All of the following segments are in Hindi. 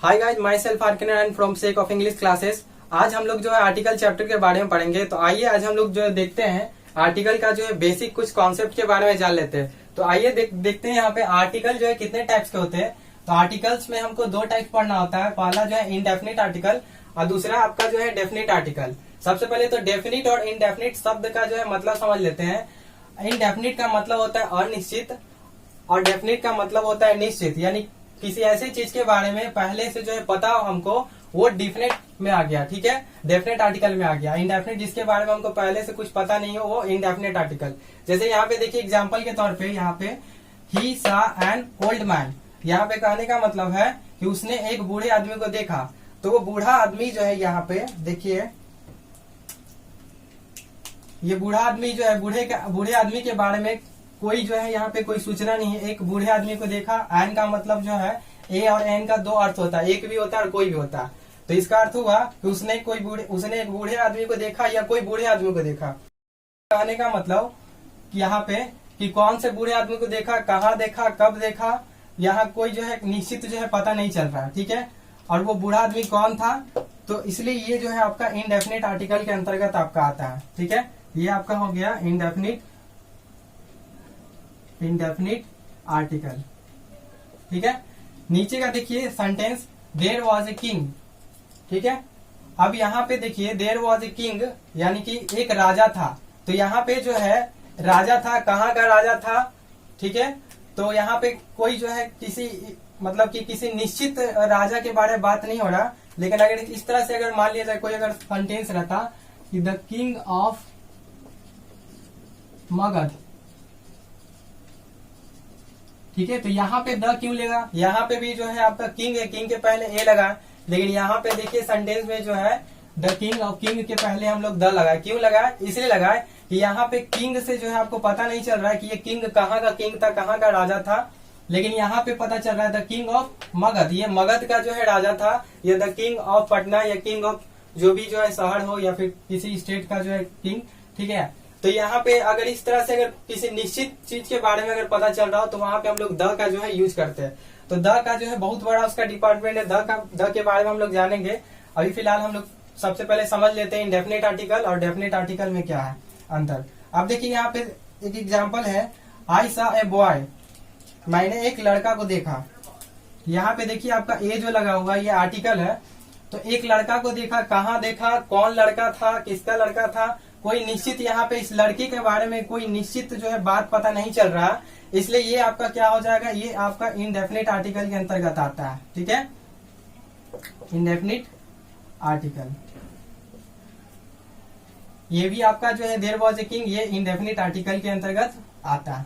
हाय गाइस, माई सेल्फ आर्किनर and from sec of English classes. आज हम लोग जो है आर्टिकल चैप्टर के बारे में पढ़ेंगे। तो आइए आज हम लोग जो है देखते हैं आर्टिकल का जो है बेसिक कुछ कॉन्सेप्ट के बारे में जान लेते हैं। तो आइए देखते हैं यहाँ पे आर्टिकल जो है कितने टाइप्स के होते हैं। तो आर्टिकल्स में हमको दो टाइप पढ़ना होता है। पहला जो है इनडेफिनिट आर्टिकल और दूसरा आपका जो है डेफिनिट आर्टिकल। सबसे पहले तो डेफिनिट और इनडेफिनिट शब्द का जो है मतलब समझ लेते हैं। इनडेफिनिट का मतलब होता है अनिश्चित और डेफिनिट का मतलब होता है निश्चित, यानी किसी ऐसी चीज के बारे में पहले से जो है पता हो हमको, वो डेफिनेट में आ गया। ठीक है, डेफिनेट आर्टिकल में आ गया। इनडेफिनेट जिसके बारे में हमको पहले से कुछ पता नहीं हो, वो इनडेफिनेट आर्टिकल। जैसे यहाँ पे देखिए एग्जांपल के तौर पे यहाँ पे ही सा एन ओल्ड मैन, यहाँ पे कहने का मतलब है कि उसने एक बूढ़े आदमी को देखा। तो वो बूढ़ा आदमी जो है यहाँ पे देखिए, ये बूढ़ा आदमी जो है बूढ़े आदमी के बारे में कोई जो है यहाँ पे कोई सूचना नहीं है। एक बूढ़े आदमी को देखा, एन का मतलब जो है ए और एन का दो अर्थ होता है, एक भी होता है और कोई भी होता है। तो इसका अर्थ हुआ कि उसने एक बूढ़े आदमी को देखा या कोई बूढ़े आदमी को देखा। कहने का मतलब यहाँ पे कि कौन से बूढ़े आदमी को देखा, कहाँ देखा, कब देखा, यहाँ कोई जो है निश्चित जो है पता नहीं चल रहा है। ठीक है, और वो बूढ़ा आदमी कौन था, तो इसलिए ये जो है आपका इनडेफिनिट आर्टिकल के अंतर्गत आपका आता है। ठीक है, ये आपका हो गया इनडेफिनिट आर्टिकल। ठीक है, नीचे का देखिए sentence there was a king. ठीक है, अब यहाँ पे देखिए देयर वाज ए किंग यानी कि एक राजा था। तो यहाँ पे जो है राजा था, कहाँ का राजा था। ठीक है, तो यहाँ पे कोई जो है किसी निश्चित राजा के बारे में बात नहीं हो रहा। लेकिन अगर इस तरह से अगर मान लिया जाए कोई अगर सेंटेंस रहता कि द किंग ऑफ मगध, ठीक है, तो यहाँ पे द क्यों लेगा, यहाँ पे भी जो है आपका किंग है, किंग के पहले ए लगा। लेकिन यहाँ पे देखिए सेंटेंस में जो है द किंग और किंग के पहले हम लोग द लगाए। क्यों लगाए, इसलिए लगाए कि यहाँ पे किंग से जो है आपको पता नहीं चल रहा है कि ये किंग कहाँ का किंग था, कहाँ का राजा था। लेकिन यहाँ पे पता चल रहा है द किंग ऑफ मगध, ये मगध का जो है राजा था। ये द किंग ऑफ पटना या किंग ऑफ जो भी जो है शहर हो या फिर किसी स्टेट का जो है किंग। ठीक है, तो यहाँ पे अगर इस तरह से अगर किसी निश्चित चीज के बारे में अगर पता चल रहा हो तो वहां पे हम लोग द का जो है यूज करते हैं। तो द का जो है बहुत बड़ा उसका डिपार्टमेंट है। द के बारे में हम लोग जानेंगे। अभी फिलहाल हम लोग सबसे पहले समझ लेते हैं इनडेफिनिट आर्टिकल और डेफिनिट आर्टिकल में क्या है अंतर। अब देखिए यहाँ पे एक एग्जाम्पल है, आई सा ए बॉय, मैंने एक लड़का को देखा। यहाँ पे देखिए आपका ए जो लगा हुआ ये आर्टिकल है। तो एक लड़का को देखा, कहाँ देखा, कौन लड़का था, किसका लड़का था, कोई निश्चित यहाँ पे इस लड़की के बारे में कोई निश्चित जो है बात पता नहीं चल रहा। इसलिए ये आपका क्या हो जाएगा, ये आपका इनडेफिनिट आर्टिकल के अंतर्गत आता है। ठीक है, इनडेफिनिट आर्टिकल। ये भी आपका जो है देयर वाज ए किंग, ये इनडेफिनिट आर्टिकल के अंतर्गत आता है,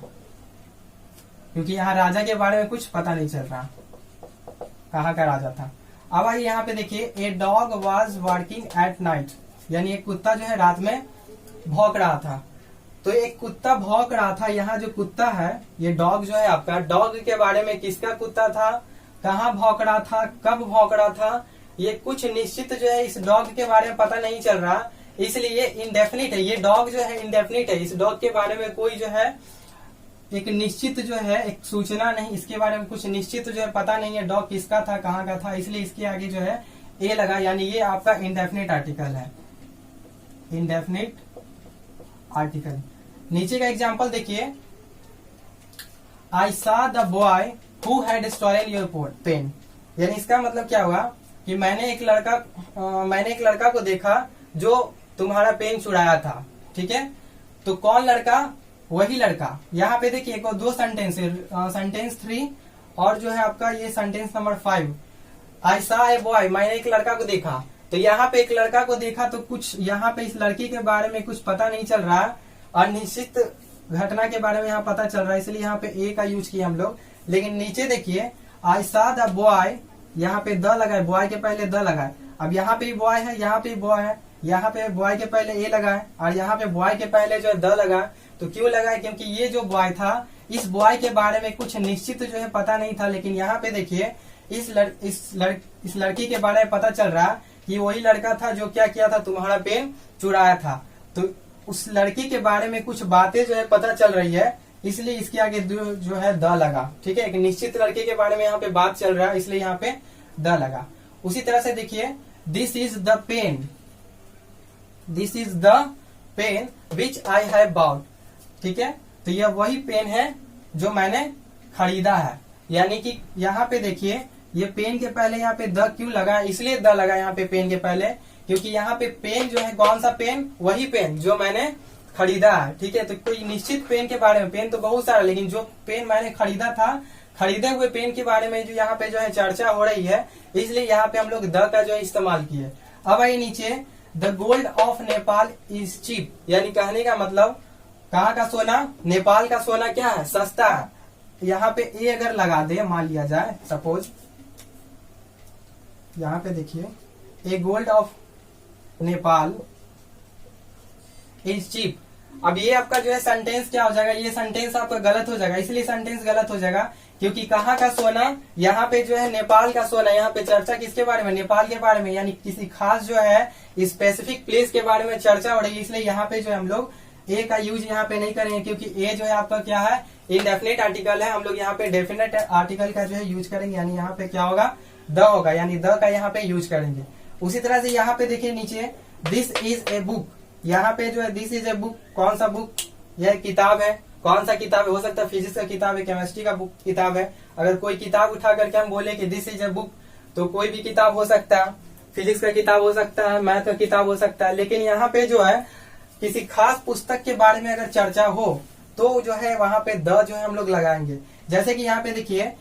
क्योंकि यहाँ राजा के बारे में कुछ पता नहीं चल रहा कहाँ का राजा था। अब आइए यहाँ पे देखिए, a dog was working at night, यानी एक कुत्ता जो है रात में भौंक रहा था। तो एक कुत्ता भौंक रहा था। यहाँ जो कुत्ता है ये डॉग जो है आपका, डॉग के बारे में किसका कुत्ता था, कहाँ भौंक रहा था, कब भौंक रहा था, ये कुछ निश्चित जो है इस डॉग के बारे में पता नहीं चल रहा। इसलिए ये इनडेफिनिट है। ये डॉग जो है इनडेफिनिट है। इस डॉग के बारे में कोई जो है एक निश्चित जो है एक सूचना नहीं, इसके बारे में कुछ निश्चित जो है पता नहीं है डॉग किसका था, कहाँ का था। इसलिए इसके आगे जो है ए लगा, यानी ये आपका इनडेफिनिट आर्टिकल है, इनडेफिनिट आर्टिकल। नीचे का एग्जांपल देखिए, I saw the boy who had stolen your pen, यानी इसका मतलब क्या हुआ कि मैंने एक लड़का को देखा जो तुम्हारा पेन चुराया था। ठीक है, तो कौन लड़का, वही लड़का। यहाँ पे देखिए दो सेंटेंस है, सेंटेंस 3 और जो है आपका ये सेंटेंस नंबर 5। आई सा ए बॉय, मैंने एक लड़का को देखा। तो यहाँ पे एक लड़का को देखा तो कुछ यहाँ पे इस लड़की के बारे में कुछ पता नहीं चल रहा और निश्चित घटना के बारे में यहाँ पता चल रहा है, इसलिए यहाँ पे ए का यूज किया हम लोग। लेकिन नीचे देखिए आई सा द बॉय, यहाँ पे द लगा है, बॉय के पहले द लगा है। अब यहाँ पे बॉय है, यहाँ पे बॉय है, यहाँ पे बॉय के पहले ए लगा है और यहाँ पे बॉय के पहले जो है द लगा है। तो क्यों लगा है, क्योंकि ये जो बॉय था इस बॉय के बारे में कुछ निश्चित जो है पता नहीं था। लेकिन यहाँ पे देखिए इस लड़की के बारे में पता चल रहा कि वही लड़का था जो क्या किया था, तुम्हारा पेन चुराया था। तो उस लड़की के बारे में कुछ बातें जो है पता चल रही है, इसलिए इसके आगे जो है द लगा। ठीक है, एक निश्चित लड़के के बारे में यहाँ पे बात चल रहा है, इसलिए यहाँ पे द लगा। उसी तरह से देखिए this is the pen, this is the pen which I have bought, ठीक है। तो यह वही पेन है जो मैंने खरीदा है। यानी कि यहाँ पे देखिए ये पेन के पहले यहाँ पे द क्यों लगा, इसलिए द लगा यहाँ पे पेन के पहले, क्योंकि यहाँ पे पेन जो है कौन सा पेन, वही पेन जो मैंने खरीदा है, ठीक है। तो कोई निश्चित पेन के बारे में, पेन तो बहुत सारा, लेकिन जो पेन मैंने खरीदा था, खरीदे हुए पेन के बारे में जो यहाँ पे जो है चर्चा हो रही है, इसलिए यहाँ पे हम लोग द का जो है इस्तेमाल किए। अब आइए नीचे, the gold of Nepal is cheap, यानी कहने का मतलब कहाँ का सोना, नेपाल का सोना क्या है, सस्ता है। यहाँ पे ए अगर लगा दे, मान लिया जाए सपोज, यहाँ पे देखिए a gold of Nepal is cheap. अब ये आपका जो है सेंटेंस क्या हो जाएगा, ये सेंटेंस आपका गलत हो जाएगा। इसलिए सेंटेंस गलत हो जाएगा क्योंकि कहाँ का सोना, यहाँ पे जो है नेपाल का सोना, यहाँ पे चर्चा किसके बारे में, नेपाल के बारे में, यानी किसी खास जो है स्पेसिफिक प्लेस के बारे में चर्चा हो रही है। इसलिए यहाँ पे जो है हम लोग ए का यूज यहाँ पे नहीं करेंगे, क्योंकि ए जो है आपका क्या है, इनडेफिनेट आर्टिकल है। हम लोग यहाँ पे डेफिनेट आर्टिकल का जो है यूज करेंगे, यानी यहाँ पे क्या होगा, द होगा, यानी द का यहाँ पे यूज करेंगे। उसी तरह से यहाँ पे देखिए नीचे, दिस इज ए बुक, यहाँ पे जो है दिस इज ए बुक, कौन सा बुक, यह किताब है। कौन सा किताब है, हो सकता है फिजिक्स का किताब है, केमिस्ट्री का बुक किताब है। अगर कोई किताब उठा करके हम बोले कि दिस इज ए बुक, तो कोई भी किताब हो सकता है, फिजिक्स का किताब हो सकता है, मैथ का किताब हो सकता है। लेकिन यहाँ पे जो है किसी खास पुस्तक के बारे में अगर चर्चा हो तो जो है वहां पे द जो है हम लोग लगाएंगे। जैसे कि यहाँ पे देखिए,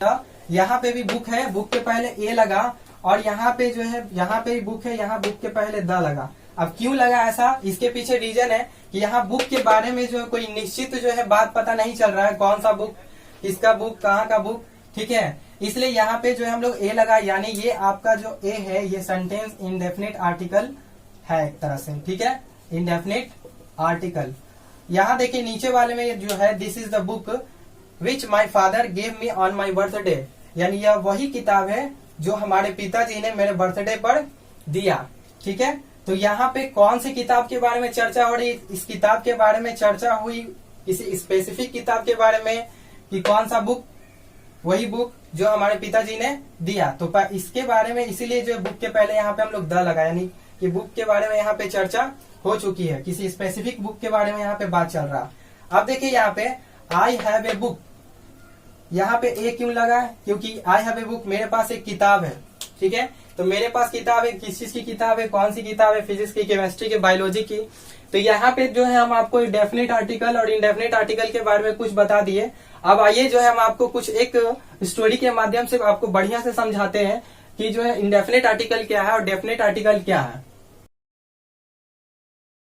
यहाँ पे भी बुक है, बुक के पहले ए लगा, और यहाँ पे जो है, यहाँ पे भी बुक है, यहाँ बुक के पहले द लगा। अब क्यों लगा ऐसा, इसके पीछे रीजन है कि यहाँ बुक के बारे में जो है कोई निश्चित जो है बात पता नहीं चल रहा है, कौन सा बुक, किसका बुक, कहाँ का बुक, ठीक है। इसलिए यहाँ पे जो है हम लोग ए लगा, यानी ये आपका जो ए है ये सेंटेंस इंडेफिनिट आर्टिकल है एक तरह से, ठीक है, इंडेफिनिट आर्टिकल। यहाँ देखिए नीचे वाले में जो है this is the book which my father gave me on my birthday, यानी यह वही किताब है जो हमारे पिताजी ने मेरे बर्थडे पर दिया, ठीक है। तो यहाँ पे कौन सी किताब के बारे में चर्चा हो रही, इस किताब के बारे में चर्चा हुई, किसी स्पेसिफिक किताब के बारे में, कि कौन सा बुक, वही बुक जो हमारे पिताजी ने दिया। तो इसके बारे में, इसीलिए जो बुक के पहले यहाँ पे हम लोग द लगा, यानी कि बुक के बारे में यहाँ पे चर्चा हो चुकी है, किसी स्पेसिफिक बुक के बारे में यहाँ पे बात चल रहा। अब देखिए यहाँ पे आई हैव ए बुक, यहाँ पे ए क्यों लगा, क्योंकि आई हैव ए बुक, मेरे पास एक किताब है, ठीक है। तो मेरे पास किताब है, किस चीज की किताब है, कौन सी किताब है, फिजिक्स की, केमिस्ट्री की, बायोलॉजी की। तो यहाँ पे जो है हम आपको डेफिनेट आर्टिकल और इनडेफिनेट आर्टिकल के बारे में कुछ बता दिए। अब आइए जो है हम आपको कुछ एक स्टोरी के माध्यम से आपको बढ़िया से समझाते हैं कि जो है इनडेफिनेट आर्टिकल क्या है और डेफिनेट आर्टिकल क्या है।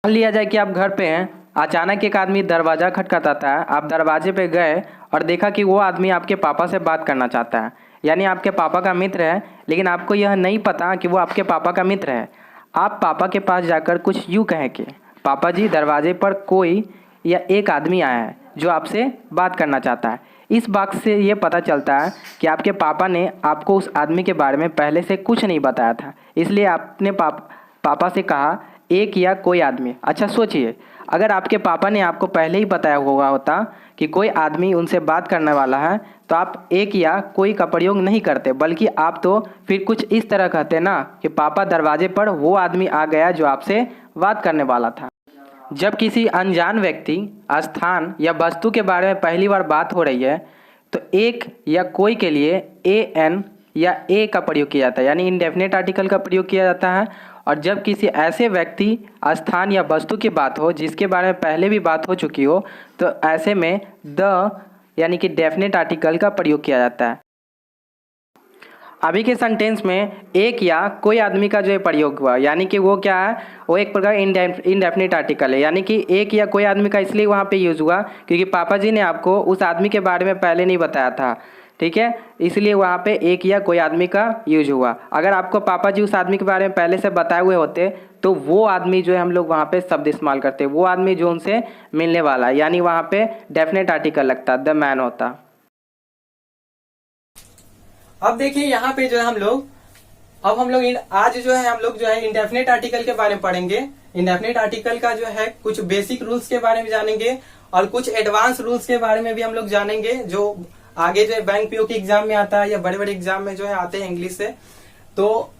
मान लिया जाए कि आप घर पे हैं, अचानक एक आदमी दरवाज़ा खटखटाता है, आप दरवाजे पे गए और देखा कि वो आदमी आपके पापा से बात करना चाहता है, यानी आपके पापा का मित्र है, लेकिन आपको यह नहीं पता कि वो आपके पापा का मित्र है। आप पापा के पास जाकर कुछ यूँ कहें कि पापा जी, दरवाजे पर कोई या एक आदमी आया है जो आपसे बात करना चाहता है। इस बात से ये पता चलता है कि आपके पापा ने आपको उस आदमी के बारे में पहले से कुछ नहीं बताया था, इसलिए आपने पापा से कहा एक या कोई आदमी। अच्छा सोचिए, अगर आपके पापा ने आपको पहले ही बताया हुआ होता कि कोई आदमी उनसे बात करने वाला है, तो आप एक या कोई का प्रयोग नहीं करते, बल्कि आप तो फिर कुछ इस तरह कहते ना कि पापा, दरवाजे पर वो आदमी आ गया जो आपसे बात करने वाला था। जब किसी अनजान व्यक्ति, स्थान या वस्तु के बारे में पहली बार बात हो रही है, तो एक या कोई के लिए ए एन या ए का प्रयोग किया जाता है, यानी इनडेफिनेट आर्टिकल का प्रयोग किया जाता है। और जब किसी ऐसे व्यक्ति, स्थान या वस्तु की बात हो जिसके बारे में पहले भी बात हो चुकी हो, तो ऐसे में द यानी कि डेफिनेट आर्टिकल का प्रयोग किया जाता है। अभी के सेंटेंस में एक या कोई आदमी का जो है प्रयोग हुआ, यानी कि वो क्या है, वो एक प्रकार इनडेफिनेट आर्टिकल है, यानी कि एक या कोई आदमी का इसलिए वहाँ पे यूज़ हुआ क्योंकि पापा जी ने आपको उस आदमी के बारे में पहले नहीं बताया था, ठीक है, इसलिए वहाँ पे एक या कोई आदमी का यूज हुआ। अगर आपको पापा जी उस आदमी के बारे में पहले से बताए हुए होते तो वो आदमी जो है हम लोग वहाँ पे शब्द इस्तेमाल करते, वो आदमी जो उनसे मिलने वाला, यानी वहाँ पे डेफिनेट आर्टिकल लगता, द मैन होता। अब देखिए यहाँ पे जो है हम लोग आज जो है हम लोग जो है इंडेफिनेट आर्टिकल के बारे में पढ़ेंगे। इंडेफिनेट आर्टिकल का जो है कुछ बेसिक रूल्स के बारे में जानेंगे और कुछ एडवांस रूल्स के बारे में भी हम लोग जानेंगे, जो आगे जो है बैंक पीओ के एग्जाम में आता है या बड़े बड़े एग्जाम में जो है आते हैं इंग्लिश से। तो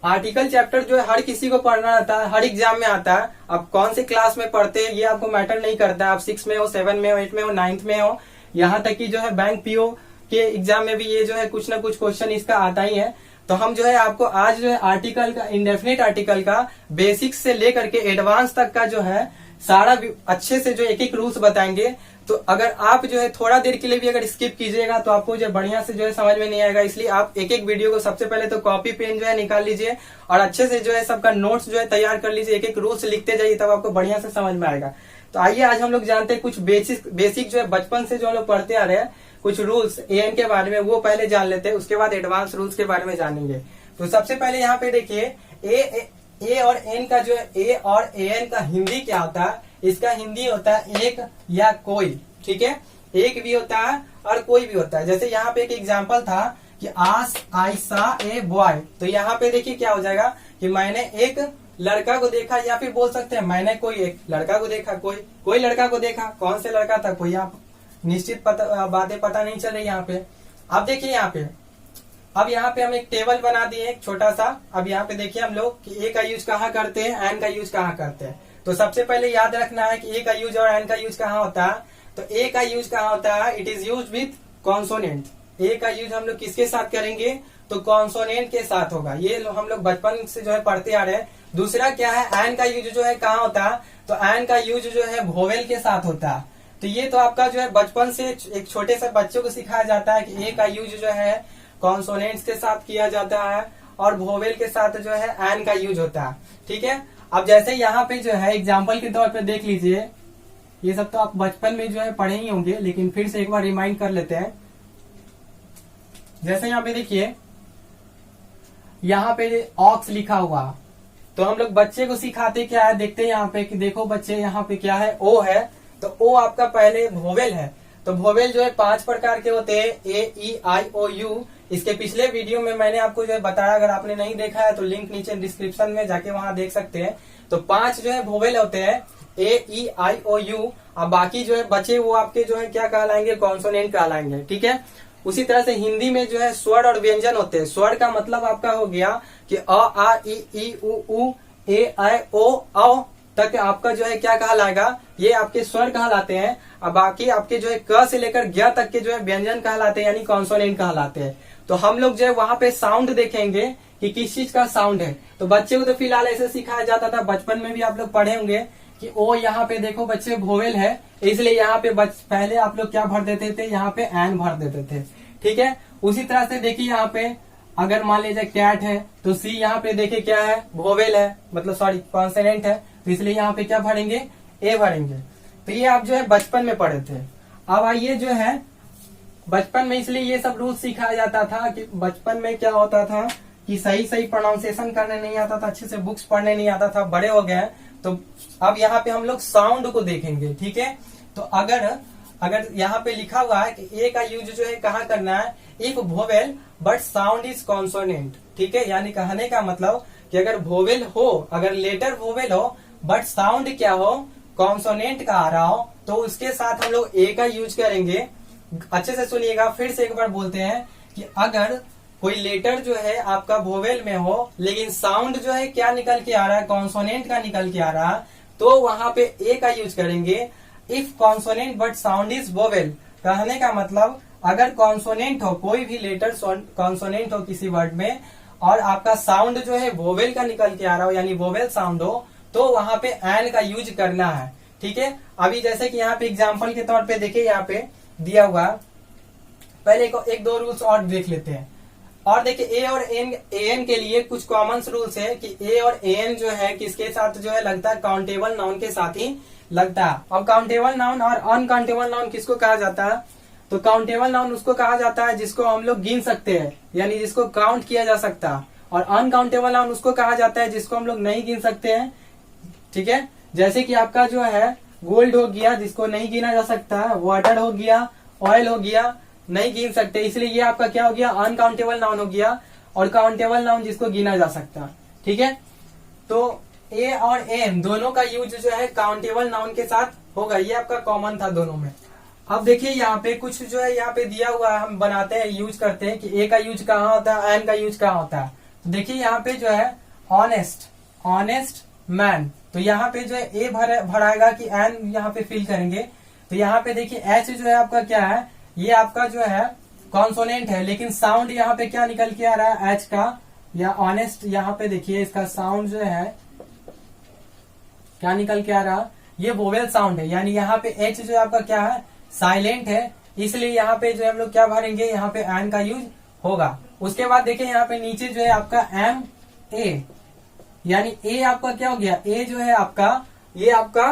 आर्टिकल चैप्टर जो है हर किसी को पढ़ना रहता है, हर एग्जाम में आता है। अब कौन से क्लास में पढ़ते हैं ये आपको मैटर नहीं करता है, आप 6 में हो, 7 में हो, 8 में हो, 9th में हो, यहाँ तक कि जो है बैंक पीओ के एग्जाम में भी ये जो है कुछ ना कुछ क्वेश्चन इसका आता ही है। तो हम जो है आपको आज जो है आर्टिकल का, इंडेफिनिट आर्टिकल का बेसिक्स से लेकर के एडवांस तक का जो है सारा अच्छे से जो एक एक रूल्स बताएंगे। तो अगर आप जो है थोड़ा देर के लिए भी अगर स्किप कीजिएगा तो आपको जो बढ़िया से जो है समझ में नहीं आएगा। इसलिए आप एक एक वीडियो को सबसे पहले तो कॉपी पेन जो है निकाल लीजिए और अच्छे से जो है सबका नोट्स जो है तैयार कर लीजिए, एक एक रूल्स लिखते जाइए, तब आपको बढ़िया से समझ में आएगा। तो आइए आज हम लोग जानते हैं कुछ बेसिक जो है बचपन से जो हम लोग पढ़ते आ रहे हैं कुछ रूल्स एएन के बारे में, वो पहले जान लेते हैं, उसके बाद एडवांस रूल्स के बारे में जानेंगे। तो सबसे पहले यहाँ पे देखिए ए और एन का जो है, ए और एन का हिंदी क्या होता है? इसका हिंदी होता है एक या कोई, ठीक है, एक भी होता है और कोई भी होता है। जैसे यहाँ पे एक एग्जांपल था कि आई सा ए बॉय, तो यहाँ पे देखिए क्या हो जाएगा कि मैंने एक लड़का को देखा, या फिर बोल सकते हैं मैंने कोई एक लड़का को देखा, कोई लड़का को देखा। कौन से लड़का था? कोई, आप निश्चित बातें पता नहीं चल रही यहाँ पे। अब देखिए यहाँ पे, अब यहाँ पे हम एक टेबल बना दिए एक छोटा सा। अब यहाँ पे देखिए हम लोग कि ए का यूज कहाँ करते हैं, एन का यूज कहाँ करते हैं। तो सबसे पहले याद रखना है कि ए का यूज और एन का यूज कहाँ होता है। तो ए का यूज कहाँ होता है? It is use with consonant. A का यूज हम लोग किसके साथ करेंगे? तो कॉन्सोनेंट के साथ होगा। ये हम लोग बचपन से जो है पढ़ते आ रहे हैं। दूसरा क्या है? एन का यूज जो है कहाँ होता है? तो एन का यूज जो है वोवेल के साथ होता है। तो ये तो आपका जो है बचपन से एक छोटे से बच्चों को सिखाया जाता है कि ए का यूज जो है कॉन्सोनेंट्स के साथ किया जाता है और वोवेल के साथ जो है एन का यूज होता है, ठीक है। अब जैसे यहाँ पे जो है एग्जाम्पल के तौर पे देख लीजिए, ये सब तो आप बचपन में जो है पढ़े ही होंगे, लेकिन फिर से एक बार रिमाइंड कर लेते हैं। जैसे यहाँ पे देखिए, यहाँ पे ऑक्स लिखा हुआ, तो हम लोग बच्चे को सिखाते क्या है, देखते हैं यहाँ पे कि देखो बच्चे यहाँ पे क्या है, ओ है। तो ओ आपका पहले वोवेल है। तो वोवेल जो है 5 प्रकार के होते हैं, ए ई आई ओ यू। इसके पिछले वीडियो में मैंने आपको जो है बताया, अगर आपने नहीं देखा है तो लिंक नीचे डिस्क्रिप्शन में जाके वहां देख सकते हैं। तो 5 जो है वोवेल होते हैं, ए ई आई ओ यू। अब बाकी जो है बचे वो आपके जो है क्या कहलाएंगे? कॉन्सोनेंट कहलाएंगे, ठीक है। उसी तरह से हिंदी में जो है स्वर और व्यंजन होते हैं। स्वर का मतलब आपका हो गया कि अ आ ई उ ए ऐ ओ औ तक आपका जो है क्या कहलाएगा? ये आपके स्वर कहलाते हैं। अब बाकी आपके जो है क से लेकर ज्ञ तक के जो है व्यंजन कहलाते हैं, यानी कॉन्सोनेंट कहलाते हैं। तो हम लोग जो है वहां पे साउंड देखेंगे कि किस चीज का साउंड है। तो बच्चे को तो फिलहाल ऐसे सिखाया जाता था, बचपन में भी आप लोग पढ़े होंगे कि ओ यहाँ पे देखो बच्चे वोवेल है, इसलिए यहाँ पे पहले आप लोग क्या भर देते थे? यहाँ पे एन भर देते थे, ठीक है। उसी तरह से देखिए यहाँ पे अगर मान लीजिए कैट है तो सी यहाँ पे देखिए क्या है? वोवेल है, मतलब सॉरी कॉन्सोनेंट है, तो इसलिए यहाँ पे क्या भरेंगे? ए भरेंगे। तो ये आप जो है बचपन में पढ़े थे। अब आइए जो है बचपन में इसलिए ये सब रूल्स सिखाया जाता था कि बचपन में क्या होता था कि सही प्रोनाउंसिएशन करने नहीं आता था, अच्छे से बुक्स पढ़ने नहीं आता था। बड़े हो गए तो अब यहाँ पे हम लोग साउंड को देखेंगे, ठीक है। तो अगर यहाँ पे लिखा हुआ है कि ए का यूज जो है कहाँ करना है? If vowel but sound is consonant, ठीक है। यानी कहने का मतलब कि अगर वोवेल हो, अगर लेटर वोवेल हो बट साउंड क्या हो? कॉन्सोनेंट का आ रहा हो, तो उसके साथ हम लोग ए का यूज करेंगे। अच्छे से सुनिएगा, फिर से एक बार बोलते हैं कि अगर कोई लेटर जो है आपका वोवेल में हो लेकिन साउंड जो है क्या निकल के आ रहा है? कॉन्सोनेंट का निकल के आ रहा है, तो वहां पे ए का यूज करेंगे। If consonant but sound is vowel, कहने का मतलब अगर कॉन्सोनेंट हो, कोई भी लेटर कॉन्सोनेंट हो किसी वर्ड में और आपका साउंड जो है वोवेल का निकल के आ रहा हो, यानी वोवेल साउंड हो, तो वहां पे एन का यूज करना है, ठीक है। अभी जैसे कि यहाँ पे एग्जाम्पल के तौर पे देखिए, यहाँ पे दिया हुआ, पहले एक दो रूल्स और देख लेते हैं। और देखिए ए और एन के लिए कुछ कॉमन रूल्स है कि ए और एन जो है किसके साथ जो है लगता है? काउंटेबल नाउन के साथ ही लगता है। अब काउंटेबल नाउन और अनकाउंटेबल नाउन किसको कहा जाता है? तो काउंटेबल नाउन उसको कहा जाता है जिसको हम लोग गिन सकते हैं, यानी जिसको काउंट किया जा सकता है। और अनकाउंटेबल नाउन उसको कहा जाता है जिसको हम लोग नहीं गिन सकते हैं, ठीक है। जैसे कि आपका जो है गोल्ड हो गया, जिसको नहीं गिना जा सकता है, वाटर हो गया, ऑयल हो गया, नहीं गिन सकते, इसलिए ये आपका क्या हो गया? अनकाउंटेबल नाउन हो गया। और काउंटेबल नाउन जिसको गिना जा सकता है, ठीक है। तो ए और एन दोनों का यूज जो है काउंटेबल नाउन के साथ होगा, ये आपका कॉमन था दोनों में। अब देखिए यहाँ पे कुछ जो है यहाँ पे दिया हुआ है, हम बनाते हैं, यूज करते हैं कि ए का यूज कहाँ होता है, एन का यूज कहाँ होता है। तो देखिए यहाँ पे जो है ऑनेस्ट, ऑनेस्ट मैन, तो यहाँ पे जो है ए भराएगा कि एन यहाँ पे फिल करेंगे। तो यहाँ पे देखिए एच जो है आपका क्या है, ये आपका जो है कॉन्सोनेंट है, लेकिन साउंड यहाँ पे क्या निकल के आ रहा है एच का, या ऑनेस्ट यहाँ पे देखिए इसका साउंड जो है क्या निकल के आ रहा, ये वोवेल साउंड है, यानी यहाँ पे एच जो है आपका क्या है साइलेंट है, इसलिए यहाँ पे जो है हम लोग क्या भरेंगे, यहाँ पे एन का यूज होगा। उसके बाद देखिए यहाँ पे नीचे जो है आपका एम ए, यानी ए आपका क्या हो गया, ए जो है आपका ये आपका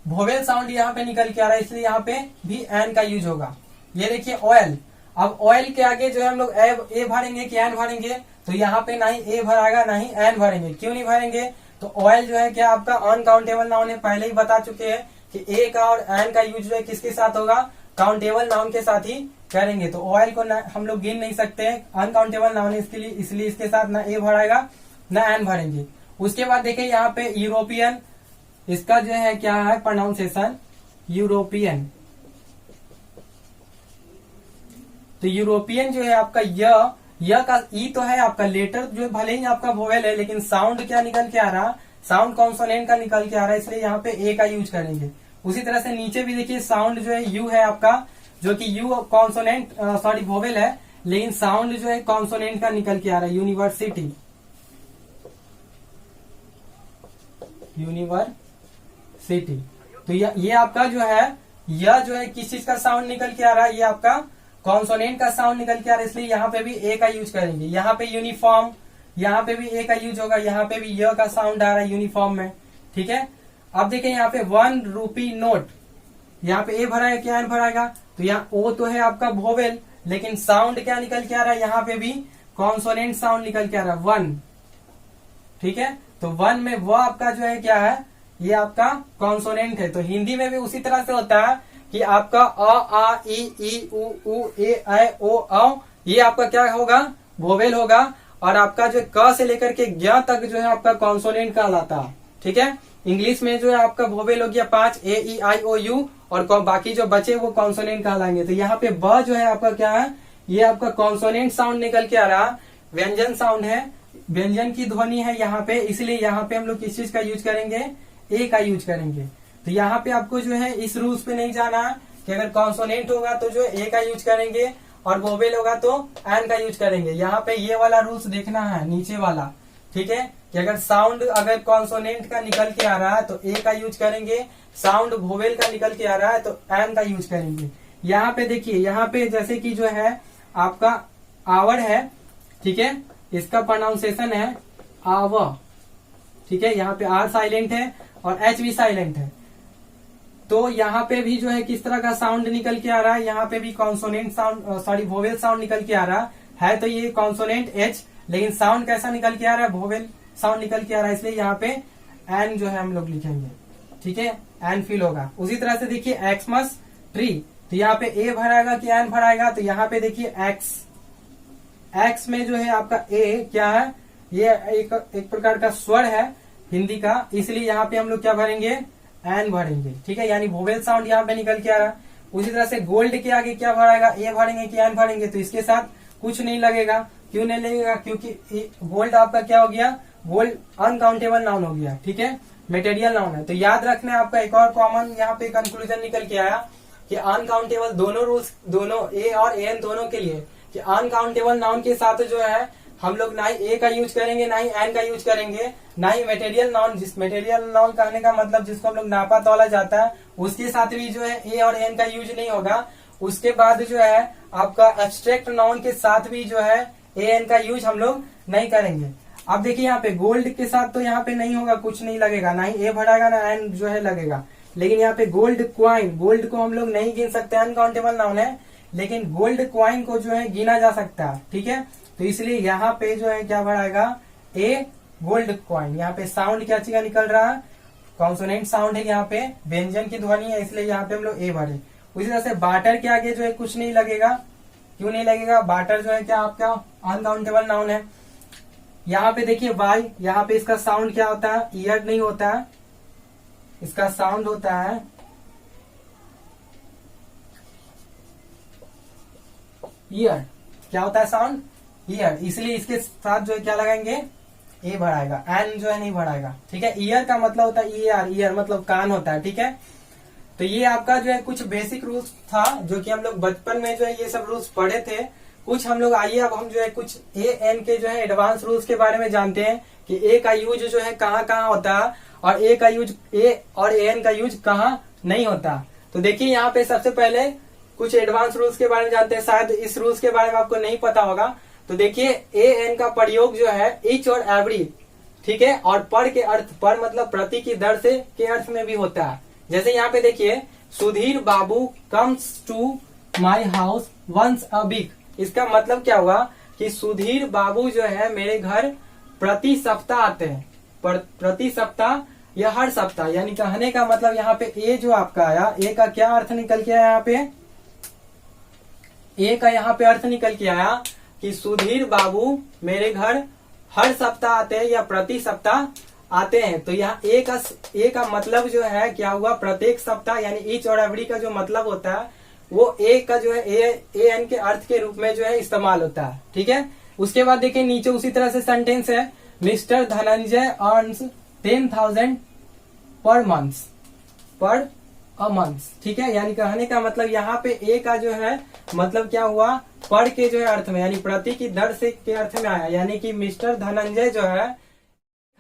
वोवेल साउंड यहाँ पे निकल के आ रहा है, इसलिए यहाँ पे भी एन का यूज होगा। ये देखिए ऑयल, अब ऑयल के आगे जो है हम लोग ए भरेंगे कि एन भरेंगे, तो यहाँ पे ना ही ए भराएगा ना ही एन भरेंगे। क्यों नहीं भरेंगे, तो ऑयल जो है क्या आपका अनकाउंटेबल नाउन है, पहले ही बता चुके हैं कि ए का और एन का यूज जो है किसके साथ होगा, काउंटेबल नाउन के साथ ही करेंगे। तो ऑयल को हम लोग गिन नहीं सकते हैं, अनकाउंटेबल नाउन है इसके लिए, इसलिए इसके साथ ना ए भराएगा ना एन भरेंगे। उसके बाद देखिए यहाँ पे यूरोपियन, इसका जो है क्या है प्रोनाउंसिएशन यूरोपियन, तो यूरोपियन जो है आपका य का ई तो है आपका लेटर जो भले ही आपका वोवेल है, लेकिन साउंड क्या निकल के आ रहा, साउंड कॉन्सोनेंट का निकल के आ रहा है, इसलिए यहाँ पे ए का यूज करेंगे। उसी तरह से नीचे भी देखिए साउंड जो है यू है आपका, जो कि यू कॉन्सोनेंट सॉरी वोवेल है, लेकिन साउंड जो है कॉन्सोनेंट का निकल के आ रहा है, यूनिवर्सिटी, यूनिवर्सिटी। तो ये आपका जो है यह जो है किस चीज का साउंड निकल के आ रहा है, ये आपका कॉन्सोनेंट का साउंड निकल के आ रहा है, इसलिए यहाँ पे भी ए का यूज करेंगे। यहाँ पे यूनिफॉर्म, यहाँ पे भी ए का यूज होगा, यहाँ पे भी य का साउंड आ रहा है यूनिफॉर्म में, ठीक है। अब देखिए यहाँ पे 1 रूपी नोट, यहाँ पे ए भराएगा क्या एन भराएगा, तो यहाँ ओ तो है आपका वोवेल, लेकिन साउंड क्या निकल के आ रहा है, यहाँ पे भी कॉन्सोनेंट साउंड निकल के आ रहा है 1, ठीक है। तो 1 में वो आपका जो है क्या है, ये आपका कॉन्सोनेंट है। तो हिंदी में भी उसी तरह से होता है कि आपका अ आ ई उ ए ऐ ओ औ, ये आपका क्या होगा वोवेल होगा, और आपका जो क से लेकर के ज्ञ तक जो है आपका कॉन्सोनेंट कहलाता है, ठीक है। इंग्लिश में जो है आपका वोवेल हो गया 5 ए ई आई ओ यू, और बाकी जो बचे वो कॉन्सोनेंट कहलाएंगे। तो यहाँ पे ब जो है आपका क्या है, ये आपका कॉन्सोनेंट साउंड निकल के आ रहा, व्यंजन साउंड है, व्यंजन की ध्वनि है यहाँ पे, इसलिए यहाँ पे हम लोग किस चीज का यूज करेंगे, ए का यूज करेंगे। तो यहाँ पे आपको जो है इस रूल्स पे नहीं जाना है कि अगर कॉन्सोनेंट होगा तो जो ए का यूज करेंगे और वोवेल होगा तो एन का यूज करेंगे। यहाँ पे ये वाला रूल्स देखना है नीचे वाला, ठीक है, कि अगर साउंड अगर कॉन्सोनेंट का निकल के आ रहा है तो ए का यूज करेंगे, साउंड वोवेल का निकल के आ रहा है तो एन का यूज करेंगे। यहाँ पे देखिए, यहाँ पे जैसे कि जो है आपका आवर है, ठीक है, इसका प्रोनाउंसिएशन है आव, ठीक है, यहाँ पे आर साइलेंट है और एच भी साइलेंट है। तो यहाँ पे भी जो है किस तरह का साउंड निकल के आ रहा है, यहाँ पे भी consonant sound sorry vowel sound निकल के आ रहा है। तो ये कॉन्सोनेंट एच, लेकिन साउंड कैसा निकल के आ रहा है, वोवेल साउंड निकल के आ रहा है, इसलिए यहाँ पे एन जो है हम लोग लिखेंगे, ठीक है, एन फील होगा। उसी तरह से देखिए एक्समस ट्री, तो यहाँ पे ए भराएगा कि एन भराएगा, तो यहाँ पे देखिए एक्स, एक्स में जो है आपका ए क्या है, ये एक प्रकार का स्वर है हिंदी का, इसलिए यहाँ पे हम लोग क्या भरेंगे, एन भरेंगे, ठीक है, यानी वोवेल साउंड यहाँ पे निकल के आ रहा है। उसी तरह से गोल्ड के आगे क्या भराएगा, ए भरेंगे कि एन भरेंगे, तो इसके साथ कुछ नहीं लगेगा। क्यों नहीं लगेगा, क्योंकि गोल्ड आपका क्या हो गया, गोल्ड अनकाउंटेबल नाउन हो गया, ठीक है, मटेरियल नाउन है। तो याद रखना है आपका एक और कॉमन यहाँ पे कंक्लूजन निकल के आया कि अनकाउंटेबल दोनों रूल्स, दोनों ए और एन दोनों के लिए, कि अनकाउंटेबल नाउन के साथ जो है हम लोग ना ही ए का यूज करेंगे ना ही एन का यूज करेंगे, ना ही मटेरियल नाउन, जिस मटेरियल नाउन कहने का मतलब जिसको हम लोग नापा तोला जाता है उसके साथ भी जो है ए और एन का यूज नहीं होगा। उसके बाद जो है आपका एब्स्ट्रैक्ट नाउन के साथ भी जो है ए एन का यूज हम लोग नहीं करेंगे। अब देखिए यहाँ पे गोल्ड के साथ तो यहाँ पे नहीं होगा, कुछ नहीं लगेगा, ना ही ए भरेगा ना एन जो है लगेगा। लेकिन यहाँ पे गोल्ड क्वाइन, गोल्ड को हम लोग नहीं गिन सकते, अनकाउंटेबल नाउन है, लेकिन गोल्ड क्वाइन को जो है गिना जा सकता है, ठीक है। तो इसलिए यहाँ पे जो है क्या भराएगा, ए गोल्ड क्वाइन। यहाँ पे साउंड क्या चीज का निकल रहा है, कॉन्सोनेंट साउंड है, यहाँ पे व्यंजन की ध्वनि है, इसलिए यहाँ पे हम लोग ए भरे। उसी तरह से बाटर के आगे जो है कुछ नहीं लगेगा। क्यों नहीं लगेगा, बाटर जो है क्या आपका अनकाउंटेबल नाउन है। यहाँ पे देखिए वाई, यहाँ पे इसका साउंड क्या होता है, ईयर नहीं होता है, इसका साउंड होता है ईयर। क्या होता है साउंड, ईयर, इसलिए इसके साथ जो है क्या लगाएंगे, ए बढ़ाएगा, एन जो है नहीं बढ़ाएगा। ठीक है, ईयर का मतलब होता है ईआर, ईयर मतलब कान होता है। ठीक है, तो ये आपका जो है कुछ बेसिक रूल्स था जो कि हम लोग बचपन में जो है ये सब रूल्स पढ़े थे कुछ हम लोग। आइए अब हम जो है कुछ ए एन के जो है एडवांस रूल्स के बारे में जानते हैं कि ए का यूज जो है कहाँ कहाँ होता है और ए का यूज, ए और ए एन का यूज कहाँ नहीं होता। तो देखिए यहाँ पे सबसे पहले कुछ एडवांस रूल्स के बारे में जानते हैं, शायद इस रूल्स के बारे में आपको नहीं पता होगा। तो देखिए ए एन का प्रयोग जो है ईच और एवरी, ठीक है, और पर के अर्थ, पर मतलब प्रति की दर से के अर्थ में भी होता है। जैसे यहाँ पे देखिए, Sudhir Babu comes to my house once a week, इसका मतलब क्या हुआ कि सुधीर बाबू जो है मेरे घर प्रति सप्ताह आते हैं। प्रति सप्ताह या हर सप्ताह, यानी कहने का मतलब यहाँ पे ए जो आपका आया, ए का क्या अर्थ निकल के आया यहाँ पे, ए का यहाँ पे अर्थ निकल के आया कि सुधीर बाबू मेरे घर हर सप्ताह आते हैं या प्रति सप्ताह आते हैं। तो यहाँ ए का मतलब जो है क्या हुआ, प्रत्येक सप्ताह, यानी ईच और एवरी का जो मतलब होता है वो ए का जो है ए एन के अर्थ के रूप में जो है इस्तेमाल होता है। ठीक है, उसके बाद देखिए नीचे उसी तरह से सेंटेंस है, mister Dhananjay earns 10,000 per month, पर अ मंथ। ठीक है, यानी कहने का मतलब यहाँ पे ए का जो है मतलब क्या हुआ, पर के जो है अर्थ में, यानी प्रति की दर से के अर्थ में आया, यानी कि मिस्टर धनंजय जो है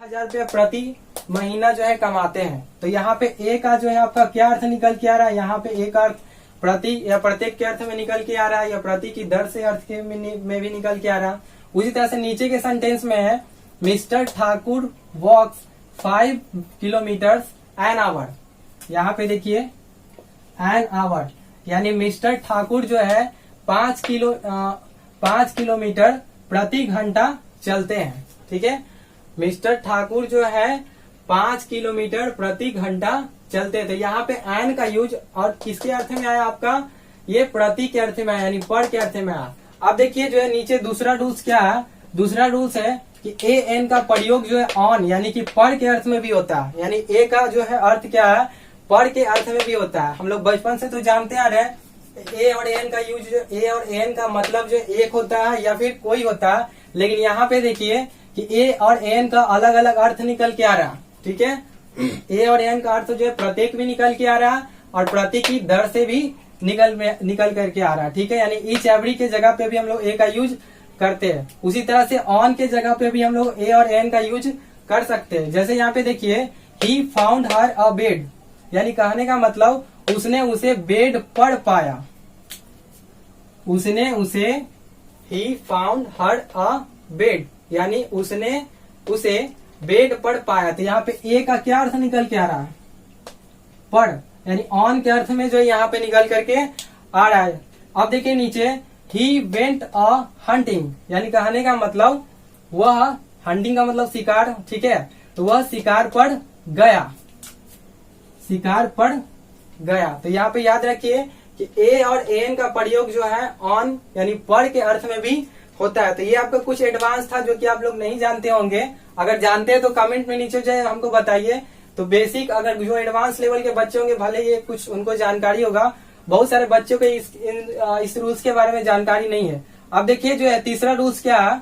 1,000 रुपया प्रति महीना जो है कमाते हैं। तो यहाँ पे ए का जो है आपका क्या अर्थ निकल के आ रहा है, यहाँ पे ए का अर्थ प्रति या प्रत्येक के अर्थ में निकल के आ रहा है या प्रति की दर से अर्थ के में भी निकल के आ रहा है। उसी तरह से नीचे के सेंटेंस में है, mister Thakur walks 5 kilometre an hour. यहाँ पे देखिए एन आवर, यानी मिस्टर ठाकुर जो है 5 किलोमीटर प्रति घंटा चलते हैं। ठीक है, मिस्टर ठाकुर जो है 5 किलोमीटर प्रति घंटा चलते थे। यहाँ पे एन का यूज और किसके अर्थ में आया आपका, ये प्रति के अर्थ में आया, यानी पर के अर्थ में आया। अब देखिए जो है नीचे दूसरा रूल्स क्या है, दूसरा रूल्स है कि ए एन का प्रयोग जो है ऑन, यानी कि पर के अर्थ में भी होता है। यानी ए का जो है अर्थ क्या है, पर के अर्थ में भी होता है। हम लोग बचपन से तो जानते आ रहे हैं ए और एन का यूज, ए और एन का मतलब जो एक होता है या फिर कोई होता है, लेकिन यहाँ पे देखिए कि ए और एन का अलग अलग अर्थ निकल के आ रहा है। ठीक है, ए और एन का अर्थ जो है प्रत्येक भी निकल के आ रहा है और प्रति की दर से भी निकल करके आ रहा है। ठीक है, यानी ईच एवरी के जगह पे भी हम लोग ए का यूज करते हैं। उसी तरह से ऑन के जगह पे भी हम लोग ए और एन का यूज कर सकते हैं। जैसे यहाँ पे देखिए, he found her a bed, यानी कहने का मतलब उसने उसे बेड पर पाया, उसने उसे, he found her a bed, यानी उसने उसे बेड पर पाया। तो यहाँ पे ए का क्या अर्थ निकल के आ रहा है, पर, यानी ऑन के अर्थ में जो यहाँ पे निकल करके आ रहा है। अब देखिए नीचे, ही वेंट अ हंटिंग, यानी कहने का मतलब वह, हंटिंग का मतलब शिकार। ठीक है, तो वह शिकार पर गया, शिकार पर गया। तो यहाँ पे याद रखिए कि ए और एन का प्रयोग जो है ऑन यानी पर के अर्थ में भी होता है। तो ये आपका कुछ एडवांस था जो कि आप लोग नहीं जानते होंगे। अगर जानते हैं तो कमेंट में नीचे जो है हमको बताइए। तो बेसिक, अगर जो एडवांस लेवल के बच्चे होंगे भले ये कुछ उनको जानकारी होगा, बहुत सारे बच्चों को इस रूल्स के बारे में जानकारी नहीं है। अब देखिए जो है तीसरा रूल्स क्या है,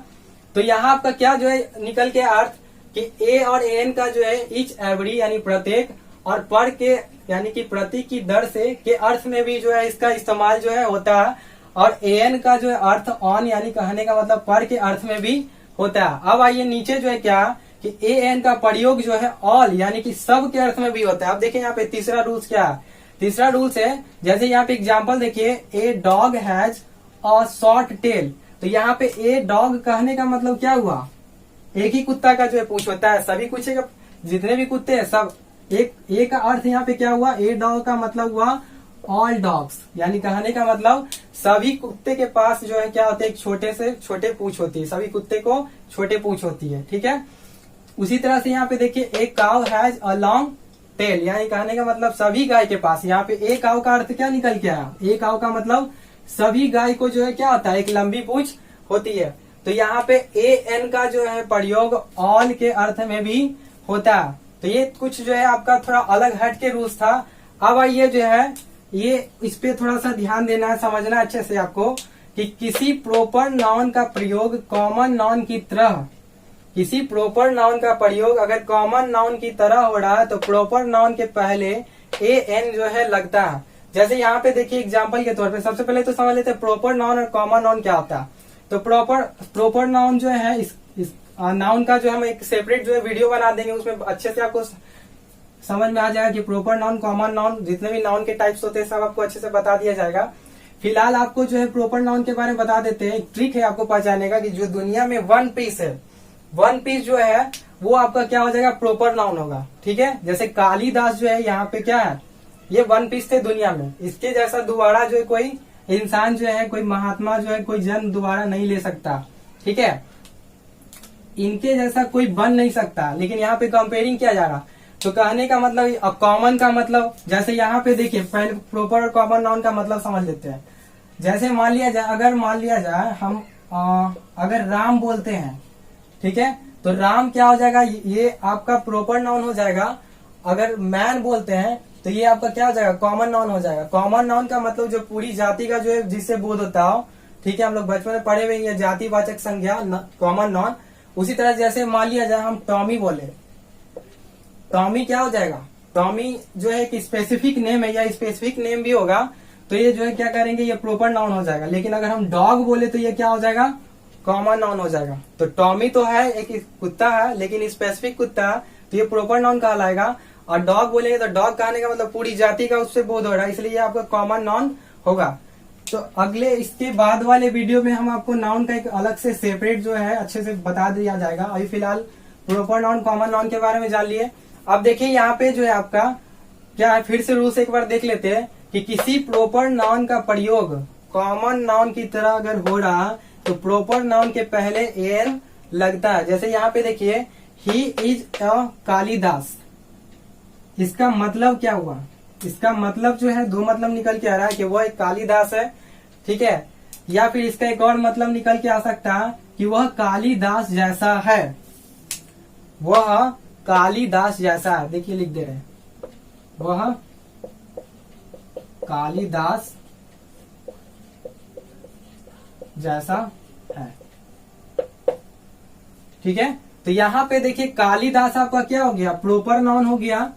तो यहाँ आपका क्या जो है निकल के अर्थ कि ए और एन का जो है ईच एवरी यानी प्रत्येक और पर के यानी कि प्रति की दर से के अर्थ में भी जो है इसका इस्तेमाल जो है होता है। और एन का जो है अर्थ ऑन यानी कहने का मतलब पर के अर्थ में भी होता है। अब आइए नीचे जो है क्या कि ए एन का प्रयोग जो है ऑल यानी कि सब के अर्थ में भी होता है। अब देखिए यहाँ पे तीसरा रूल्स क्या है, तीसरा रूल्स है, जैसे यहाँ पे एग्जांपल देखिए, a dog has a short tail. तो यहाँ पे ए डॉग कहने का मतलब क्या हुआ, एक ही कुत्ता का जो है पूंछ होता है, सभी कुछ जितने भी कुत्ते हैं सब एक, ए का अर्थ यहाँ पे क्या हुआ, ए डॉग का मतलब हुआ ऑल डॉग्स, यानी कहने का मतलब सभी कुत्ते के पास जो है क्या होता है, एक छोटे से छोटे पूंछ होती है, सभी कुत्ते को छोटे पूंछ होती है। ठीक है, उसी तरह से यहाँ पे देखिए, एक cow has a long tail, यानी कहने का मतलब सभी गाय के पास, यहाँ पे एक काउ का अर्थ क्या निकल के आया, एक काउ का मतलब सभी गाय को जो है क्या होता है, एक लंबी पूंछ होती है। तो यहाँ पे ए एन का जो है प्रयोग ऑल के अर्थ में भी होता है। तो ये कुछ जो है आपका थोड़ा अलग हट के रूल्स था। अब आइए जो है ये इस पे थोड़ा सा ध्यान देना है, समझना अच्छे से आपको कि किसी प्रॉपर नाउन का प्रयोग कॉमन नाउन की तरह, किसी प्रॉपर नाउन का प्रयोग अगर कॉमन नाउन की तरह हो रहा है तो प्रॉपर नाउन के पहले ए एन जो है लगता है। जैसे यहाँ पे देखिए एग्जाम्पल के तौर पे सबसे पहले तो समझ लेते हैं प्रॉपर नाउन और कॉमन नाउन क्या होता है। तो प्रॉपर नाउन जो है इस नाउन का जो हम एक सेपरेट जो है वीडियो बना देंगे, उसमें अच्छे से आपको समझ में आ जाएगा कि प्रॉपर नाउन, कॉमन नाउन, जितने भी नाउन के टाइप्स होते हैं सब आपको अच्छे से बता दिया जाएगा। फिलहाल आपको जो है प्रॉपर नाउन के बारे में बता देते हैं। एक ट्रिक है आपको पहचानने का कि जो दुनिया में वन पीस है, वन पीस जो है वो आपका क्या हो जाएगा, प्रॉपर नाउन होगा। ठीक है, जैसे कालिदास जो है यहाँ पे क्या है, ये वन पीस थे दुनिया में। इसके जैसा दोबारा जो है कोई इंसान जो है, कोई महात्मा जो है, कोई जन दोबारा नहीं ले सकता। ठीक है, इनके जैसा कोई बन नहीं सकता। लेकिन यहाँ पे कंपेयरिंग किया जा रहा, तो कहने का मतलब कॉमन का मतलब, जैसे यहाँ पे देखिए पहले प्रॉपर और कॉमन नाउन का मतलब समझ लेते हैं। जैसे मान लिया जाए, अगर मान लिया जाए हम अगर राम बोलते हैं, ठीक है, तो राम क्या हो जाएगा, ये आपका प्रॉपर नाउन हो जाएगा। अगर मैन बोलते हैं तो ये आपका क्या हो जाएगा, कॉमन नाउन हो जाएगा। कॉमन नाउन का मतलब जो पूरी जाति का जो है जिससे बोध होता हो। ठीक है, हम लोग बचपन में पढ़े हुए हैं जातिवाचक संज्ञा कॉमन नाउन। उसी तरह जैसे मान लिया जाए हम टॉमी बोले, टॉमी क्या हो जाएगा, टॉमी जो है एक स्पेसिफिक नेम है या स्पेसिफिक नेम भी होगा तो ये जो है क्या करेंगे, ये प्रॉपर नाउन हो जाएगा। लेकिन अगर हम डॉग बोले तो ये क्या हो जाएगा, कॉमन नाउन हो जाएगा। तो टॉमी तो है एक कुत्ता है, लेकिन स्पेसिफिक कुत्ता है तो ये प्रॉपर नाउन कहलाएगा। और डॉग बोलेंगे तो डॉग कहने का मतलब पूरी जाति का उससे बोध हो रहा है, इसलिए ये आपका कॉमन नाउन होगा। तो अगले इसके बाद वाले वीडियो में हम आपको नाउन का एक अलग से सेपरेट जो है अच्छे से बता दिया जाएगा। अभी फिलहाल प्रॉपर नाउन, कॉमन नाउन के बारे में जान लिए। अब देखिए यहाँ पे जो है आपका क्या है, फिर से रूल्स एक बार देख लेते हैं कि किसी प्रॉपर नाउन का प्रयोग कॉमन नाउन की तरह अगर हो रहा तो प्रॉपर नाउन के पहले एन लगता है। जैसे यहाँ पे देखिए ही इज अ कालिदास, इसका मतलब क्या हुआ, इसका मतलब जो है दो मतलब निकल के आ रहा है कि वह एक कालिदास है। ठीक है, या फिर इसका एक और मतलब निकल के आ सकता है कि वह कालिदास जैसा है, वह कालिदास जैसा है। देखिए लिख दे रहे हैं, वह कालिदास जैसा है। ठीक है, तो यहाँ पे देखिए कालिदास आपका क्या हो गया, प्रॉपर नाउन हो गया।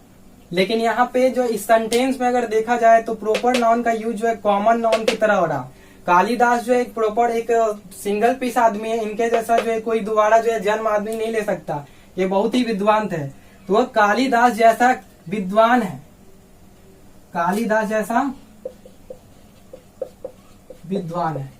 लेकिन यहाँ पे जो इस सेंटेंस में अगर देखा जाए तो प्रॉपर नाउन का यूज जो है कॉमन नाउन की तरह हो रहा। कालिदास जो है एक प्रॉपर एक सिंगल पीस आदमी है, इनके जैसा जो है कोई दोबारा जो है जन्म आदमी नहीं ले सकता, ये बहुत ही विद्वान थे। तो वह कालिदास जैसा विद्वान है, कालिदास जैसा विद्वान है,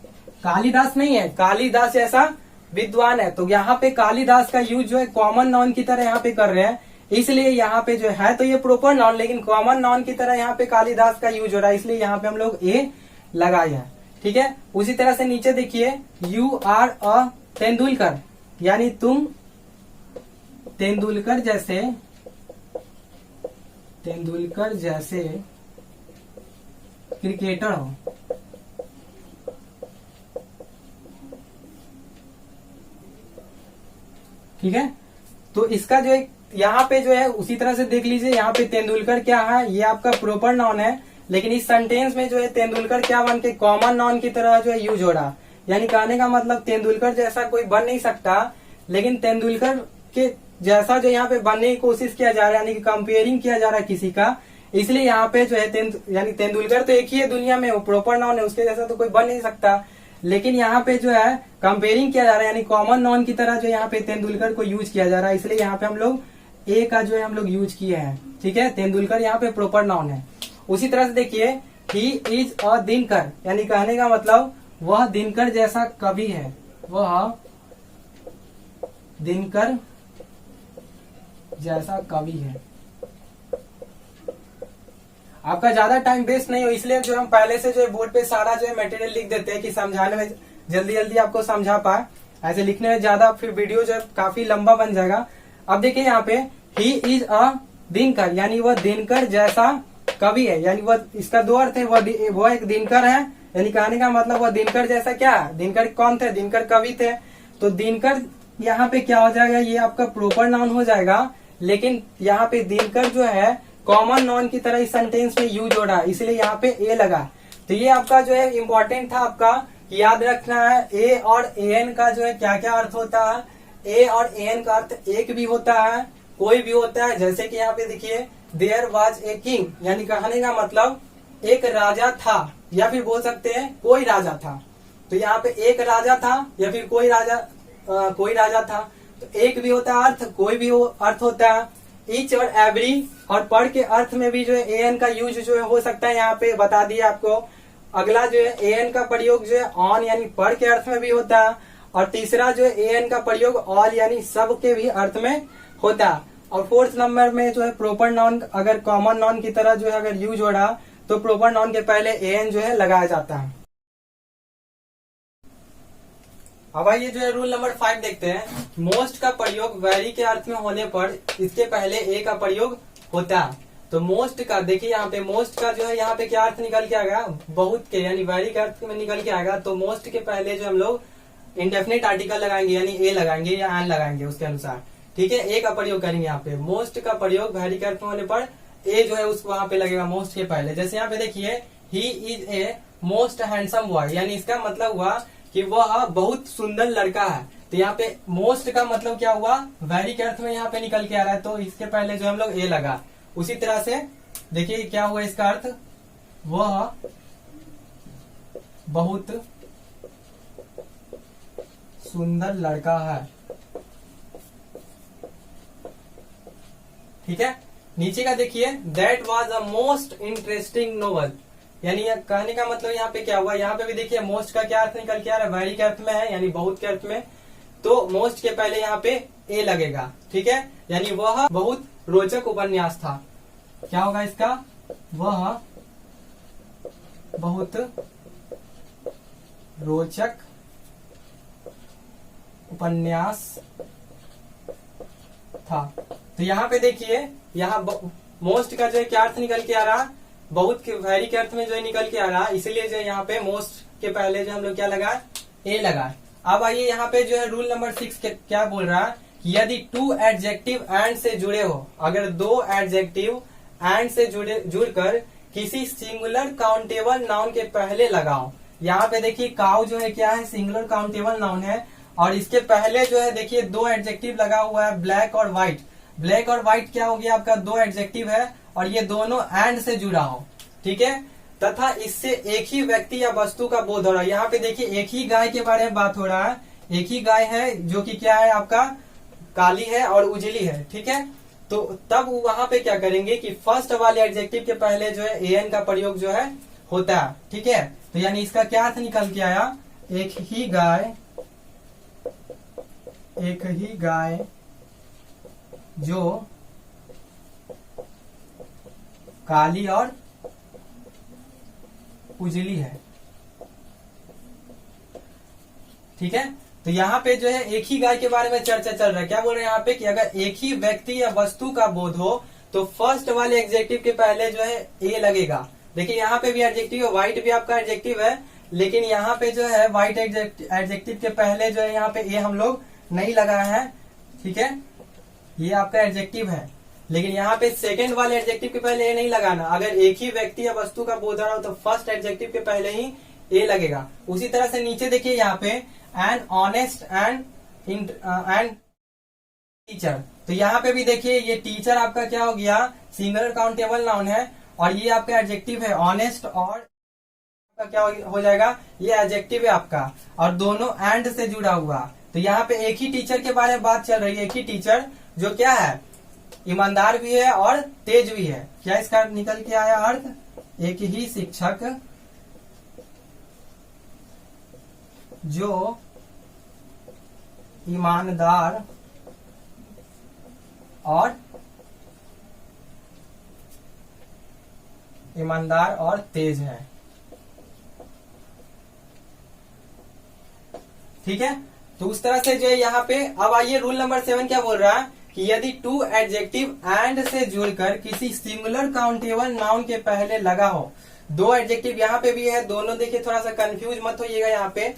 कालिदास नहीं है, कालिदास जैसा विद्वान है। तो यहाँ पे कालिदास का यूज जो है कॉमन नाउन की तरह यहाँ पे कर रहे हैं, इसलिए यहाँ पे जो है तो ये प्रॉपर नाउन, लेकिन कॉमन नाउन की तरह यहाँ पे कालिदास का यूज हो रहा है, इसलिए यहाँ पे हम लोग ए लगाए हैं। ठीक है, उसी तरह से नीचे देखिए यू आर अ तेंदुलकर, यानी तुम तेंदुलकर जैसे क्रिकेटर हो। ठीक है, तो इसका जो है यहाँ पे जो है उसी तरह से देख लीजिए, यहाँ पे तेंदुलकर क्या है, ये आपका प्रॉपर नाउन है, लेकिन इस सेंटेंस में जो है तेंदुलकर क्या बन के कॉमन नाउन की तरह जो है यूज हो रहा। यानी कहने का मतलब तेंदुलकर जैसा कोई बन नहीं सकता, लेकिन तेंदुलकर के जैसा जो यहाँ पे बनने की कोशिश किया जा रहा है, यानी कि कंपेयरिंग किया जा रहा है किसी का, इसलिए यहाँ पे जो है यानी तेंदुलकर तो एक ही है दुनिया में, वो प्रॉपर नाउन है, उसके जैसा तो कोई बन नहीं सकता। लेकिन यहाँ पे जो है कंपेयरिंग किया जा रहा है, यानी कॉमन नाउन की तरह जो यहाँ पे तेंदुलकर को यूज किया जा रहा है, इसलिए यहाँ पे हम लोग ए का जो है हम लोग यूज किए हैं। ठीक है, तेंदुलकर यहाँ पे प्रॉपर नाउन है। उसी तरह से देखिए ही इज अ दिनकर, यानी कहने का मतलब वह दिनकर जैसा कवि है, वह दिनकर जैसा कवि है। आपका ज्यादा टाइम वेस्ट नहीं हो, इसलिए जो हम पहले से जो है बोर्ड पे सारा जो है मटेरियल लिख देते हैं कि समझाने में जल्दी जल्दी आपको समझा पाए। ऐसे लिखने में ज्यादा फिर वीडियो जो है काफी लंबा बन जाएगा। अब देखिए यहाँ पे ही इज अ दिनकर, यानी वह दिनकर जैसा कवि है, यानी वह इसका दो अर्थ है, वह एक दिनकर है, यानी कहने का मतलब वह दिनकर जैसा क्या है, दिनकर कौन थे, दिनकर कवि थे। तो दिनकर यहाँ पे क्या हो जाएगा, ये आपका प्रॉपर नाउन हो जाएगा, लेकिन यहाँ पे दिनकर जो है कॉमन नाउन की तरह इस सेंटेंस में यूज हो रहा है, इसलिए यहाँ पे ए लगा। तो ये आपका जो है इम्पोर्टेंट था आपका कि याद रखना है ए और एन का जो है क्या क्या अर्थ होता है। ए और एन का अर्थ एक भी होता है, कोई भी होता है। जैसे कि यहाँ पे देखिए देयर वाज ए किंग, यानी कहने का मतलब एक राजा था, या फिर बोल सकते हैं कोई राजा था। तो यहाँ पे एक राजा था या फिर कोई राजा था। तो एक भी होता है अर्थ, कोई भी अर्थ होता है। ईच और एवरी और पर के अर्थ में भी जो है एन का यूज जो है हो सकता है, यहाँ पे बता दिया आपको। अगला जो है एन का प्रयोग जो है ऑन यानी पर के अर्थ में भी होता है। और तीसरा जो है एन का प्रयोग ऑल यानी सब के भी अर्थ में होता है। और फोर्थ नंबर में जो है प्रॉपर नाउन अगर कॉमन नाउन की तरह जो है अगर यूज हो रहा तो प्रॉपर नाउन के पहले एन जो है लगाया जाता है। अब आइए जो है रूल नंबर 5 देखते हैं। मोस्ट का प्रयोग वेरी के अर्थ में होने पर इसके पहले ए का प्रयोग होता है। तो मोस्ट का देखिए यहाँ पे मोस्ट का जो है यहाँ पे क्या अर्थ निकल के आएगा, बहुत के यानी वेरी के अर्थ में निकल के आएगा। तो मोस्ट के पहले जो हम लोग इंडेफिनिट आर्टिकल लगाएंगे यानी ए लगाएंगे या एन लगाएंगे उसके अनुसार, ठीक है। ए का प्रयोग करेंगे यहाँ पे। मोस्ट का प्रयोग वेरी के अर्थ में होने पर ए जो है उस वहां पे लगेगा मोस्ट के पहले। जैसे यहाँ पे देखिए he is a most handsome boy, यानी इसका मतलब हुआ कि वह बहुत सुंदर लड़का है। तो यहाँ पे मोस्ट का मतलब क्या हुआ, वेरी के अर्थ में यहाँ पे निकल के आ रहा है, तो इसके पहले जो हम लोग ए लगा। उसी तरह से देखिए क्या हुआ इसका अर्थ, वह बहुत सुंदर लड़का है, ठीक है। नीचे का देखिए that was a most interesting novel, यानी कहने का मतलब यहाँ पे क्या हुआ, यहाँ पे भी देखिए मोस्ट का क्या अर्थ निकल के आ रहा है, वेरी के अर्थ में है यानी बहुत के अर्थ में। तो मोस्ट के पहले यहाँ पे ए लगेगा, ठीक है। यानी वह बहुत रोचक उपन्यास था। क्या होगा इसका, वह बहुत रोचक उपन्यास था। तो यहाँ पे देखिए यहाँ मोस्ट का जो है क्या अर्थ निकल के आ रहा, बहुत के वेरी के अर्थ में जो है निकल के आ रहा, इसलिए जो यहाँ पे मोस्ट के पहले जो हम लोग क्या लगा, ए लगा। अब आइए यहाँ पे जो है रूल नंबर 6 क्या बोल रहा है कि यदि टू एडजेक्टिव एंड से जुड़े हो, अगर दो एडजेक्टिव एंड से जुड़कर किसी सिंगुलर काउंटेबल नाउन के पहले लगाओ। यहाँ पे देखिए काउ जो है क्या है, सिंगुलर काउंटेबल नाउन है, और इसके पहले जो है देखिए दो एडजेक्टिव लगा हुआ है, ब्लैक और व्हाइट। ब्लैक और व्हाइट क्या हो गया आपका, दो एडजेक्टिव है, और ये दोनों एंड से जुड़ा हो, ठीक है, तथा इससे एक ही व्यक्ति या वस्तु का बोध हो रहा है। यहाँ पे देखिए एक ही गाय के बारे में बात हो रहा है, एक ही गाय है जो कि क्या है आपका काली है और उजली है, ठीक है। तो तब वहां पे क्या करेंगे कि फर्स्ट वाले एडजेक्टिव के पहले जो है एन का प्रयोग जो है होता है, ठीक है। तो यानी इसका क्या अर्थ निकल के आया, एक ही गाय जो काली और उजली है, ठीक है। तो यहाँ पे जो है एक ही गाय के बारे में चर्चा चल रहा है। क्या बोल रहे हैं यहाँ पे कि अगर एक ही व्यक्ति या वस्तु का बोध हो तो फर्स्ट वाले एडजेक्टिव के पहले जो है ए लगेगा। देखिए यहाँ पे भी एडजेक्टिव है, व्हाइट भी आपका एडजेक्टिव है, लेकिन यहाँ पे जो है व्हाइट एडजेक्टिव के पहले जो है यहाँ पे ए हम लोग नहीं लगाए हैं, ठीक है, ये आपका एडजेक्टिव है। लेकिन यहाँ पे सेकंड वाले एडजेक्टिव के पहले ए नहीं लगाना। अगर एक ही व्यक्ति या वस्तु का बोध हो तो फर्स्ट एडजेक्टिव के पहले ही ए लगेगा। उसी तरह से नीचे देखिए यहाँ पे एन ऑनेस्ट एंड टीचर। तो यहाँ पे भी देखिए ये टीचर आपका क्या हो गया, सिंगुलर काउंटेबल नाउन है, और ये आपका एडजेक्टिव है ऑनेस्ट, और क्या हो जाएगा, ये एडजेक्टिव है आपका, और दोनों एंड से जुड़ा हुआ। तो यहाँ पे एक ही टीचर के बारे में बात चल रही है, एक ही टीचर जो क्या है, ईमानदार भी है और तेज भी है। क्या इसका निकल के आया अर्थ, एक ही शिक्षक जो ईमानदार और तेज है, ठीक है। तो उस तरह से जो है यहाँ पे। अब आइए रूल नंबर 7 क्या बोल रहा है कि यदि टू एडजेक्टिव एंड से जुड़कर किसी सिंगुलर काउंटेबल नाउन के पहले लगा हो। दो एडजेक्टिव यहाँ पे भी है, दोनों देखिए थोड़ा सा कंफ्यूज मत होइएगा यहाँ पे,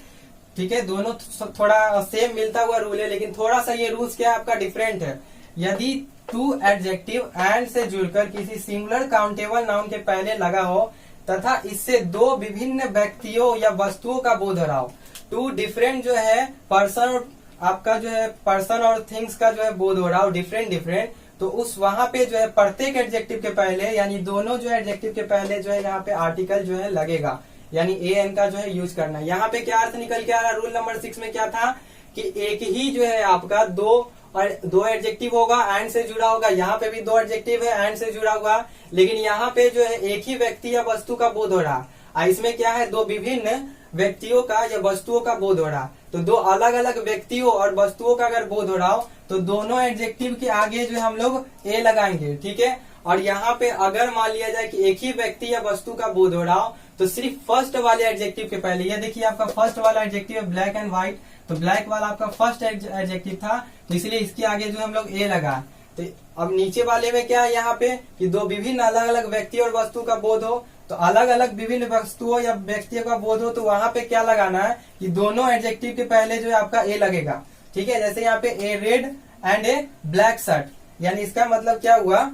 ठीक है। दोनों थोड़ा सेम मिलता हुआ रूल है, लेकिन थोड़ा सा ये रूल्स क्या है आपका डिफरेंट है। यदि टू एडजेक्टिव एंड से जुड़कर किसी सिंगुलर काउंटेबल नाउन के पहले लगा हो तथा इससे दो विभिन्न व्यक्तियों या वस्तुओं का बोध हो रहा हो। टू डिफरेंट जो है पर्सन, आपका जो है पर्सन और थिंग्स का जो है बोध हो रहा हो डिफरेंट डिफरेंट, तो उस वहां पे जो है प्रत्येक एडजेक्टिव के पहले यानी दोनों जो है एडजेक्टिव के पहले जो है यहाँ पे आर्टिकल जो है लगेगा, यानी ए एन का जो है यूज करना है। यहाँ पे क्या अर्थ निकल के आ रहा है, रूल नंबर 6 में क्या था कि एक ही जो है आपका दो एडजेक्टिव होगा, एंड से जुड़ा होगा। यहाँ पे भी दो एडजेक्टिव है, एंड से जुड़ा हुआ, लेकिन यहाँ पे जो है एक ही व्यक्ति या वस्तु का बोध हो रहा। इसमें क्या है, दो विभिन्न व्यक्तियों का या वस्तुओं का बोध हो रहा। तो दो अलग अलग व्यक्तियों और वस्तुओं का अगर बोध हो रहा हो तो दोनों एडजेक्टिव के आगे जो हम लोग ए लगाएंगे, ठीक है। और यहाँ पे अगर मान लिया जाए कि एक ही व्यक्ति या वस्तु का बोध हो रहा हो तो सिर्फ फर्स्ट वाले एडजेक्टिव के पहले, ये देखिए आपका फर्स्ट वाला एडजेक्टिव है ब्लैक एंड व्हाइट, तो ब्लैक वाला आपका फर्स्ट एडजेक्टिव था, तो इसलिए इसके आगे जो हम लोग ए लगा। तो अब नीचे वाले में क्या है यहाँ पे कि दो विभिन्न अलग अलग व्यक्ति और वस्तु का बोध हो, तो अलग अलग विभिन्न वस्तुओं या व्यक्तियों का बोध हो, तो वहां पे क्या लगाना है कि दोनों एडजेक्टिव के पहले जो है आपका ए लगेगा, ठीक है। जैसे यहाँ पे a red and a black shirt, यानी इसका मतलब क्या हुआ,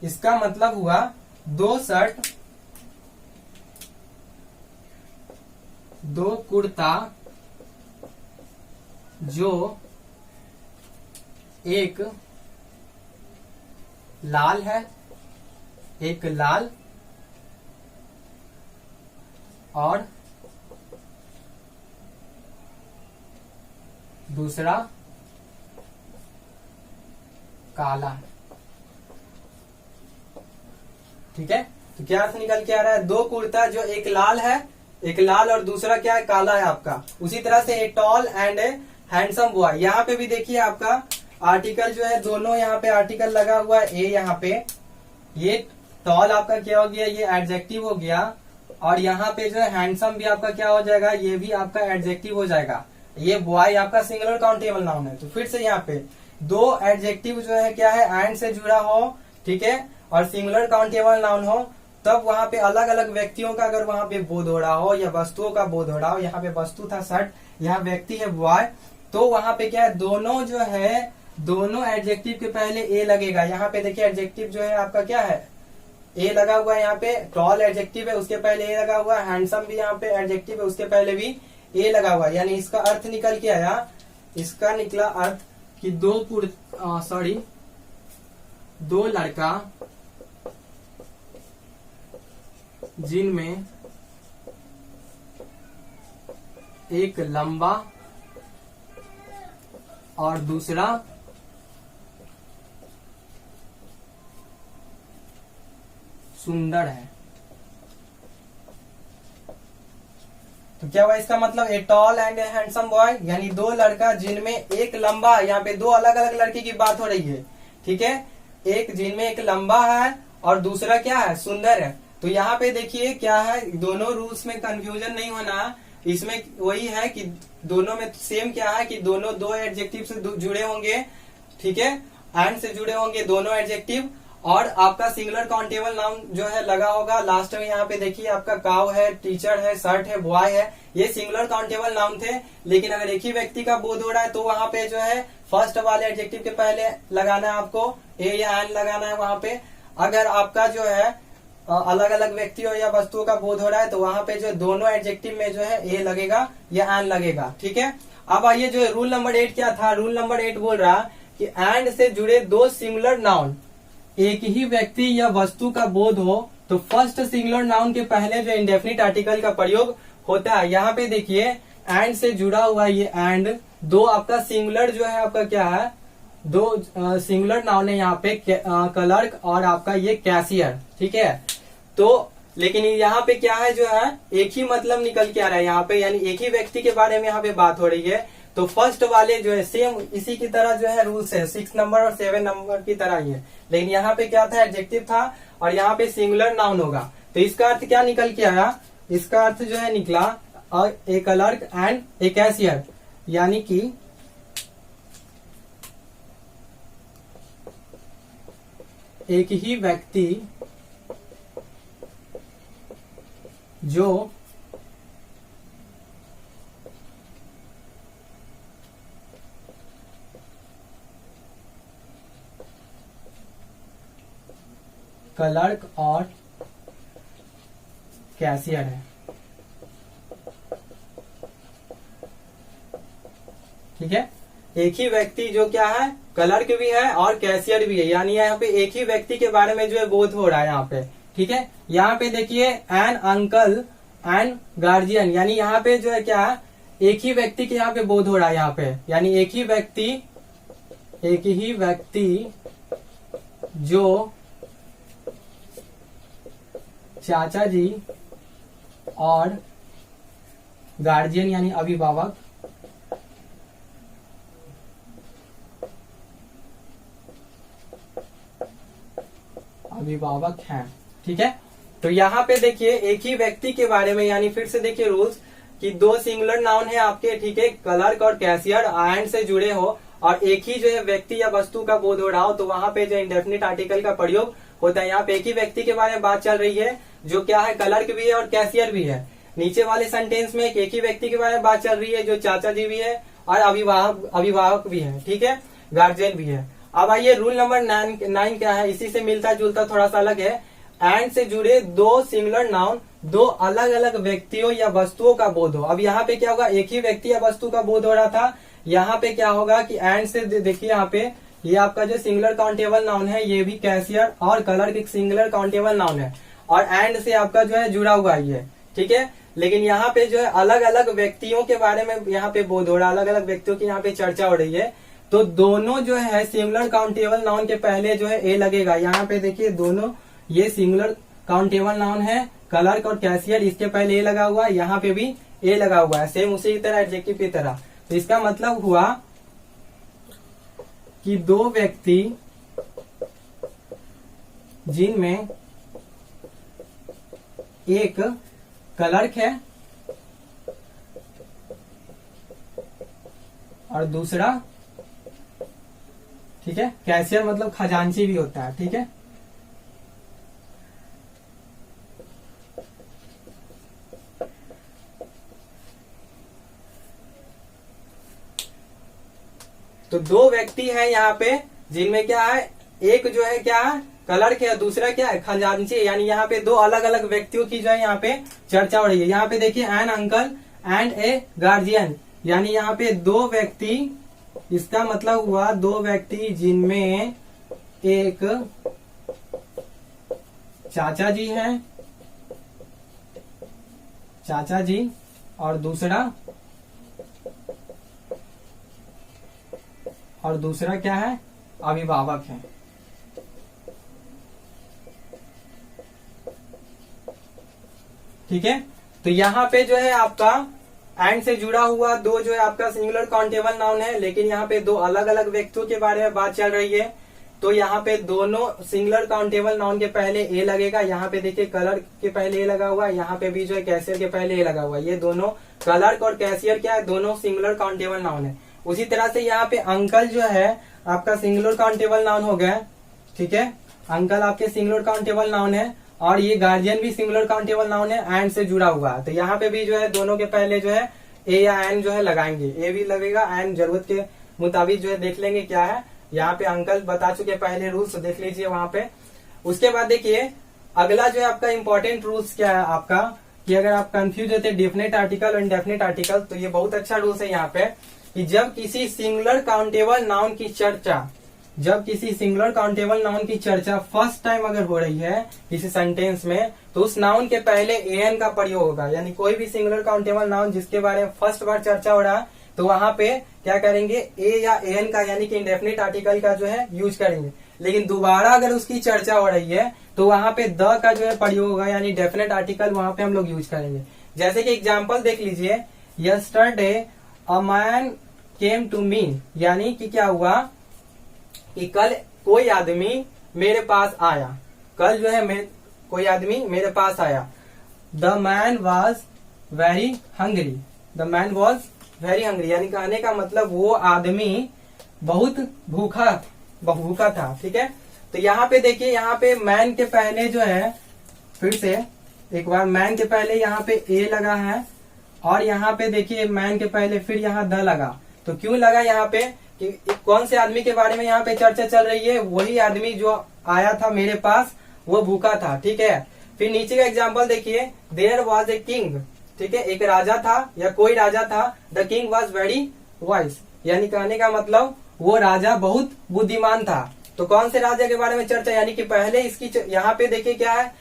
इसका मतलब हुआ दो शर्ट, दो कुर्ता जो एक लाल है, एक लाल और दूसरा काला है, ठीक है। तो क्या अर्थ निकल के आ रहा है, दो कुर्ता जो एक लाल है, एक लाल और दूसरा क्या है, काला है आपका। उसी तरह से a tall and A handsome boy, यहाँ पे भी देखिए आपका आर्टिकल जो है दोनों यहाँ पे आर्टिकल लगा हुआ है ए, यहाँ पे ये टॉल आपका क्या हो गया, ये एडजेक्टिव हो गया, और यहाँ पे जो है हैंडसम भी आपका क्या हो जाएगा, ये भी आपका एडजेक्टिव हो जाएगा। ये बॉय आपका सिंगुलर काउंटेबल नाउन है। तो फिर से यहाँ पे दो एडजेक्टिव जो है क्या है, एंड से जुड़ा हो, ठीक है, और सिंगुलर काउंटेबल नाउन हो, तब वहां पे अलग अलग व्यक्तियों का अगर वहां पे बोध हो रहा हो या वस्तुओं का बोध हो रहा हो, यहाँ पे वस्तु था शर्ट, यहाँ व्यक्ति है बॉय, तो वहां पे क्या है, दोनों जो है दोनों एडजेक्टिव के पहले ए लगेगा। यहाँ पे देखिए एडजेक्टिव जो है आपका क्या है, ए लगा हुआ है, यहाँ पे टॉल एडजेक्टिव है उसके पहले ए लगा हुआ है, हैंडसम भी यहाँ पे एडजेक्टिव है उसके पहले भी ए लगा हुआ है। यानी इसका अर्थ निकल के आया, इसका निकला अर्थ कि दो लड़का जिनमें एक लंबा और दूसरा सुंदर है। तो क्या हुआ इसका मतलब, a tall and A handsome boy, यानी दो लड़का जिनमें एक लंबा, यहाँ पे दो अलग अलग लड़की की बात हो रही है, ठीक है। एक जिनमें एक लंबा है और दूसरा क्या है, सुंदर है। तो यहाँ पे देखिए क्या है, दोनों रूल्स में कंफ्यूजन नहीं होना, इसमें वही है कि दोनों में सेम क्या है कि दोनों दो एडजेक्टिव से जुड़े होंगे, ठीक है, एंड से जुड़े होंगे दोनों एडजेक्टिव, और आपका सिंगुलर काउंटेबल नाउन जो है लगा होगा लास्ट में। यहाँ पे देखिए आपका काव है, टीचर है, शर्ट है, बॉय है, ये सिंगुलर काउंटेबल नाउन थे। लेकिन अगर एक ही व्यक्ति का बोध हो रहा है तो वहां पे जो है फर्स्ट वाले एडजेक्टिव के पहले लगाना है आपको ए या एन लगाना है वहां पे। अगर आपका जो है अलग अलग व्यक्तियों या वस्तुओं का बोध हो रहा है तो वहां पे जो दोनों एडजेक्टिव में जो है ए लगेगा या एन लगेगा, ठीक है। अब आइए जो रूल नंबर 8 क्या था, रूल नंबर 8 बोल रहा कि एंड से जुड़े दो सिंगुलर नाउन, एक ही व्यक्ति या वस्तु का बोध हो तो फर्स्ट सिंगुलर नाउन के पहले जो इंडेफिनिट आर्टिकल का प्रयोग होता है। यहाँ पे देखिए एंड से जुड़ा हुआ ये एंड, दो आपका सिंगुलर जो है आपका क्या है, दो सिंगुलर नाउन है यहाँ पे, क्लर्क और आपका ये कैशियर, ठीक है। तो लेकिन यहाँ पे क्या है जो है एक ही मतलब निकल के आ रहा है यहाँ पे, यानी एक ही व्यक्ति के बारे में यहाँ पे बात हो रही है। तो फर्स्ट वाले जो है सेम इसी की तरह जो है रूल्स है, 6 नंबर और 7 नंबर की तरह ही है, लेकिन यहाँ पे क्या था, एडजेक्टिव था और यहाँ पे सिंगुलर नाउन होगा। तो इसका अर्थ क्या निकल के आया, इसका अर्थ जो है निकला ए क्लर्क एंड ए कैशियर, यानी कि एक ही व्यक्ति जो क्लर्क और कैशियर है। ठीक है, एक ही व्यक्ति जो क्या है, क्लर्क भी है और कैशियर भी है, यानी यहाँ पे एक ही व्यक्ति के बारे में जो है बोध हो रहा है यहाँ पे। ठीक है, यहाँ पे देखिए एन अंकल एंड गार्जियन, यानी यहाँ पे जो है क्या है, एक ही व्यक्ति के यहाँ पे बोध हो रहा है यहाँ पे, यानी एक ही व्यक्ति जो चाचा जी और गार्जियन यानी अभिभावक हैं। ठीक है, तो यहाँ पे देखिए एक ही व्यक्ति के बारे में, यानी फिर से देखिए रूल्स कि दो सिंगुलर नाउन है आपके, ठीक है, क्लर्क और कैशियर एंड से जुड़े हो और एक ही जो है व्यक्ति या वस्तु का बोध हो रहा हो, तो वहां पे जो इंडेफिनिट आर्टिकल का प्रयोग होता है। यहाँ पे एक ही व्यक्ति के बारे में बात चल रही है जो क्या है, क्लर्क भी है और कैशियर भी है। नीचे वाले सेंटेंस में एक ही व्यक्ति के बारे में बात चल रही है जो चाचा जी भी है और अभिभावक भी है। ठीक है, गार्जियन भी है। अब आइए रूल नंबर 9 क्या है, इसी से मिलता जुलता थोड़ा सा अलग है। एंड से जुड़े दो सिंगुलर नाउन दो अलग अलग व्यक्तियों या वस्तुओं का बोध हो। अब यहाँ पे क्या होगा, एक ही व्यक्ति या वस्तु का बोध हो रहा था, यहाँ पे क्या होगा कि एंड से देखिए यहाँ पे ये आपका जो सिंगुलर काउंटेबल नाउन है ये भी कैशियर और क्लर्क एक सिंगुलर काउंटेबल नाउन है और एंड से आपका जो है जुड़ा हुआ ही है। ठीक है, लेकिन यहाँ पे जो है अलग अलग व्यक्तियों के बारे में यहाँ पे बोध हो रहा है, अलग अलग व्यक्तियों की यहाँ पे चर्चा हो रही है, तो दोनों जो है सिंगुलर काउंटेबल नाउन के पहले जो है ए लगेगा। यहाँ पे देखिए दोनों ये सिंगुलर काउंटेबल नाउन है, क्लर्क और कैशियर, इसके पहले ए लगा हुआ है, यहाँ पे भी ए लगा हुआ है, सेम उसी की तरह एडजेक्टिव की तरह। तो इसका मतलब हुआ कि दो व्यक्ति जिनमें एक क्लर्क है और दूसरा, ठीक है, कैशियर मतलब खजांची भी होता है। ठीक है, तो दो व्यक्ति है यहाँ पे जिनमें क्या है, एक जो है क्या है क्लर्क है, दूसरा क्या है खजांची, यानी यहाँ पे दो अलग अलग व्यक्तियों की जो है यहाँ पे चर्चा हो रही है। यहाँ पे देखिए an uncle and a guardian, यानी यहाँ पे दो व्यक्ति, इसका मतलब हुआ दो व्यक्ति जिनमें एक चाचा जी हैं, चाचा जी, और दूसरा क्या है, अभिभावक है। ठीक है, तो यहाँ पे जो है आपका एंड से जुड़ा हुआ दो जो है आपका सिंगुलर काउंटेबल नाउन है, लेकिन यहाँ पे दो अलग अलग व्यक्तियों के बारे में बात चल रही है, तो यहाँ पे दोनों सिंगुलर काउंटेबल नाउन के पहले ए लगेगा। यहाँ पे देखिए क्लर्क के पहले ए लगा हुआ है, यहाँ पे भी जो है कैशियर के पहले ए लगा हुआ है। ये दोनों क्लर्क और कैशियर क्या है, दोनों सिंगुलर काउंटेबल नाउन है। उसी तरह से यहाँ पे अंकल जो है आपका सिंगुलर काउंटेबल नाउन हो गया। ठीक है, अंकल आपके सिंगुलर काउंटेबल नाउन है और ये गार्जियन भी सिंगुलर काउंटेबल नाउन है, एंड से जुड़ा हुआ है। तो यहाँ पे भी जो है दोनों के पहले जो है ए या एन जो है लगाएंगे, ए भी लगेगा, एन जरूरत के मुताबिक जो है देख लेंगे क्या है। यहाँ पे अंकल बता चुके पहले रूल्स, देख लीजिए वहां पे। उसके बाद देखिए अगला जो है आपका इंपॉर्टेंट रूल्स क्या है आपका, कि अगर आप कंफ्यूज होते डेफिनेट आर्टिकल और इंडेफिनेट आर्टिकल, तो ये बहुत अच्छा रूल्स है यहाँ पे कि जब किसी सिंगुलर काउंटेबल नाउन की चर्चा फर्स्ट टाइम अगर हो रही है किसी सेंटेंस में, तो उस नाउन के पहले एन का प्रयोग होगा। यानी कोई भी सिंगुलर काउंटेबल नाउन जिसके बारे में फर्स्ट बार चर्चा हो रहा है, तो वहां पे क्या करेंगे, ए या एन का यानी कि इंडेफिनिट आर्टिकल का जो है यूज करेंगे। लेकिन दोबारा अगर उसकी चर्चा हो रही है तो वहां पे द का जो है प्रयोग होगा, यानी डेफिनेट आर्टिकल वहां पे हम लोग यूज करेंगे। जैसे कि एग्जाम्पल देख लीजिए, yesterday a man came to me, यानी कि क्या हुआ कि कल कोई आदमी मेरे पास आया, कल जो है कोई आदमी मेरे पास आया। The man was very hungry, the man was very hungry, यानी कहने का मतलब वो आदमी बहुत भूखा था। ठीक है, तो यहाँ पे देखिए, यहाँ पे मैन के पहले जो है, फिर से एक बार मैन के पहले यहाँ पे ए लगा है और यहाँ पे देखिए मैन के पहले फिर यहाँ द लगा। तो क्यों लगा यहाँ पे, कि कौन से आदमी के बारे में यहाँ पे चर्चा चल रही है, वही आदमी जो आया था मेरे पास वो भूखा था, ठीक है। फिर नीचे का एग्जाम्पल देखिए, देयर वॉज ए किंग, ठीक है, एक राजा था या कोई राजा था, the king was very wise, यानी कहने का मतलब वो राजा बहुत बुद्धिमान था। तो कौन से राजा के बारे में चर्चा, यानी कि पहले इसकी यहाँ पे देखिए क्या है,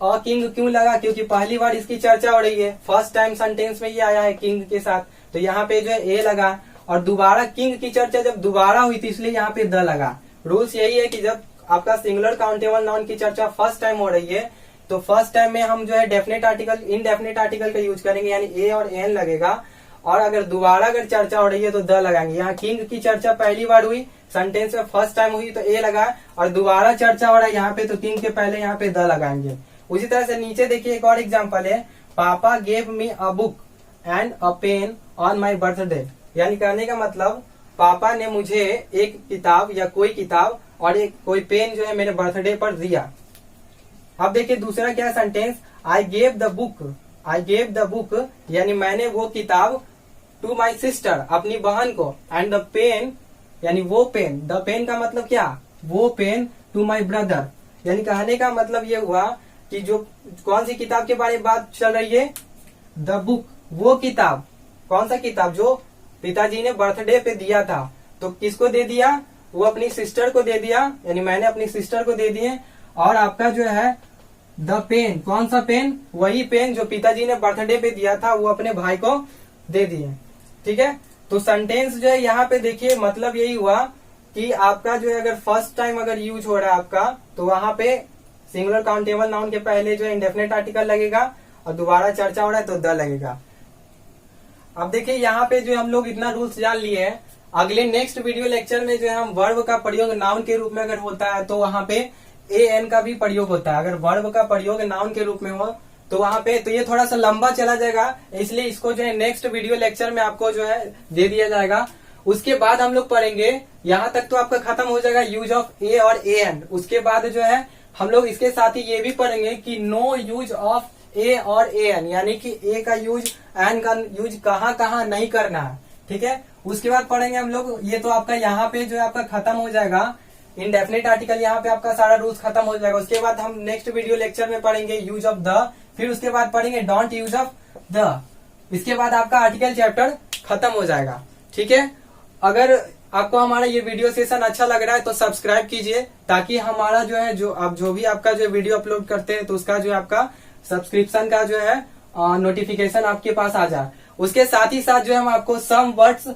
अ किंग क्यों लगा, क्योंकि पहली बार इसकी चर्चा हो रही है, फर्स्ट टाइम सेंटेंस में ये आया है किंग के साथ, तो यहाँ पे जो है ए लगा। और दोबारा किंग की चर्चा जब दोबारा हुई थी इसलिए यहाँ पे द लगा। रूल्स यही है कि जब आपका सिंगुलर काउंटेबल नाउन की चर्चा फर्स्ट टाइम हो रही है तो फर्स्ट टाइम में हम जो है डेफिनेट आर्टिकल इनडेफिनेट आर्टिकल का यूज करेंगे, यानी ए और एन लगेगा। और अगर दोबारा अगर चर्चा हो रही है तो द लगाएंगे। यहाँ किंग की चर्चा पहली बार हुई, सेंटेंस में फर्स्ट टाइम हुई तो ए लगा, और दोबारा चर्चा हो रहा है यहाँ पे तो किंग के पहले यहाँ पे द लगाएंगे। उसी तरह से नीचे देखिए एक और एग्जाम्पल है, पापा gave me a book and a pain on my birthday, यानी कहने का मतलब पापा ने मुझे एक किताब या कोई किताब और एक कोई पेन जो है मेरे बर्थडे पर दिया। अब देखिए दूसरा क्या sentence, I gave the book, यानी मैंने वो किताब टू माई सिस्टर, अपनी बहन को, एंड द पेन, यानी वो पेन, द पेन का मतलब क्या, वो पेन टू माई ब्रदर, यानी कहने का मतलब ये हुआ कि जो कौन सी किताब के बारे में बात चल रही है, द बुक, वो किताब, कौन सा किताब जो पिताजी ने बर्थडे पे दिया था, तो किसको दे दिया, वो अपनी सिस्टर को दे दिया, यानी मैंने अपनी सिस्टर को दे दिए। और आपका जो है द पेन, कौन सा पेन, वही पेन जो पिताजी ने बर्थडे पे दिया था वो अपने भाई को दे दिए, ठीक है। तो सेंटेंस जो है यहाँ पे देखिए मतलब यही हुआ कि आपका जो है अगर फर्स्ट टाइम अगर यूज हो रहा है आपका, तो वहां पे सिंगुलर काउंटेबल नाउन के पहले जो है इंडेफिनेट आर्टिकल लगेगा, और दोबारा चर्चा हो रहा है तो द लगेगा। अब देखिए यहाँ पे जो हम लोग इतना रूल्स जान लिए हैं, अगले नेक्स्ट वीडियो लेक्चर में जो है हम वर्ब का प्रयोग नाउन के रूप में अगर होता है तो वहां पे ए एन का भी प्रयोग होता है। अगर वर्ब का प्रयोग नाउन के रूप में हो तो वहां पे, तो ये थोड़ा सा लंबा चला जाएगा, इसलिए इसको जो है नेक्स्ट वीडियो लेक्चर में आपको जो है दे दिया जाएगा। उसके बाद हम लोग पढ़ेंगे, यहाँ तक तो आपका खत्म हो जाएगा यूज ऑफ ए और ए एन। उसके बाद जो है हम लोग इसके साथ ही ये भी पढ़ेंगे कि नो यूज ऑफ ए और ए एन, यानी कि ए का यूज, एन का यूज कहाँ कहाँ नहीं करना है, ठीक है। उसके बाद पढ़ेंगे हम लोग, ये तो आपका यहाँ पे जो है आपका खत्म हो जाएगा इनडेफिनेट आर्टिकल, यहाँ पे आपका सारा रूल्स खत्म हो जाएगा। उसके बाद हम नेक्स्ट वीडियो लेक्चर में पढ़ेंगे यूज ऑफ द, फिर उसके बाद पढ़ेंगे डोंट यूज ऑफ द। इसके बाद आपका आर्टिकल चैप्टर खत्म हो जाएगा, ठीक है। अगर आपको हमारा ये वीडियो सेशन अच्छा लग रहा है तो सब्सक्राइब कीजिए, ताकि हमारा जो है जो भी आपका जो वीडियो अपलोड करते हैं तो उसका जो है आपका सब्सक्रिप्शन का जो है नोटिफिकेशन आपके पास आ जाए। उसके साथ ही साथ जो है हम आपको some words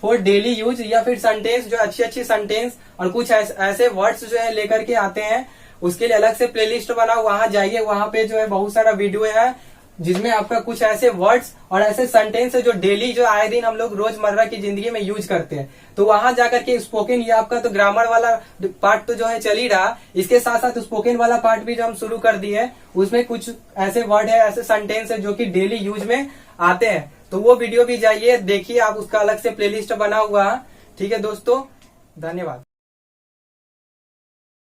for daily use या फिर सेंटेंस, जो अच्छी अच्छी सेंटेंस और कुछ ऐसे वर्ड्स जो है लेकर के आते हैं, उसके लिए अलग से प्लेलिस्ट बना, वहां जाइए, वहां पे जो है बहुत सारा वीडियो है जिसमें आपका कुछ ऐसे वर्ड्स और ऐसे सेंटेंस है जो डेली जो आए दिन हम लोग रोजमर्रा की जिंदगी में यूज करते हैं। तो वहां जाकर के स्पोकन, ये आपका तो ग्रामर वाला पार्ट तो जो है चल ही रहा, इसके साथ साथ स्पोकन वाला पार्ट भी जो हम शुरू कर दिए, उसमें कुछ ऐसे वर्ड है, ऐसे सेंटेंस है जो कि डेली यूज में आते हैं। तो वो वीडियो भी जाइए देखिए, आप उसका अलग से प्लेलिस्ट बना हुआ है, ठीक है दोस्तों, धन्यवाद।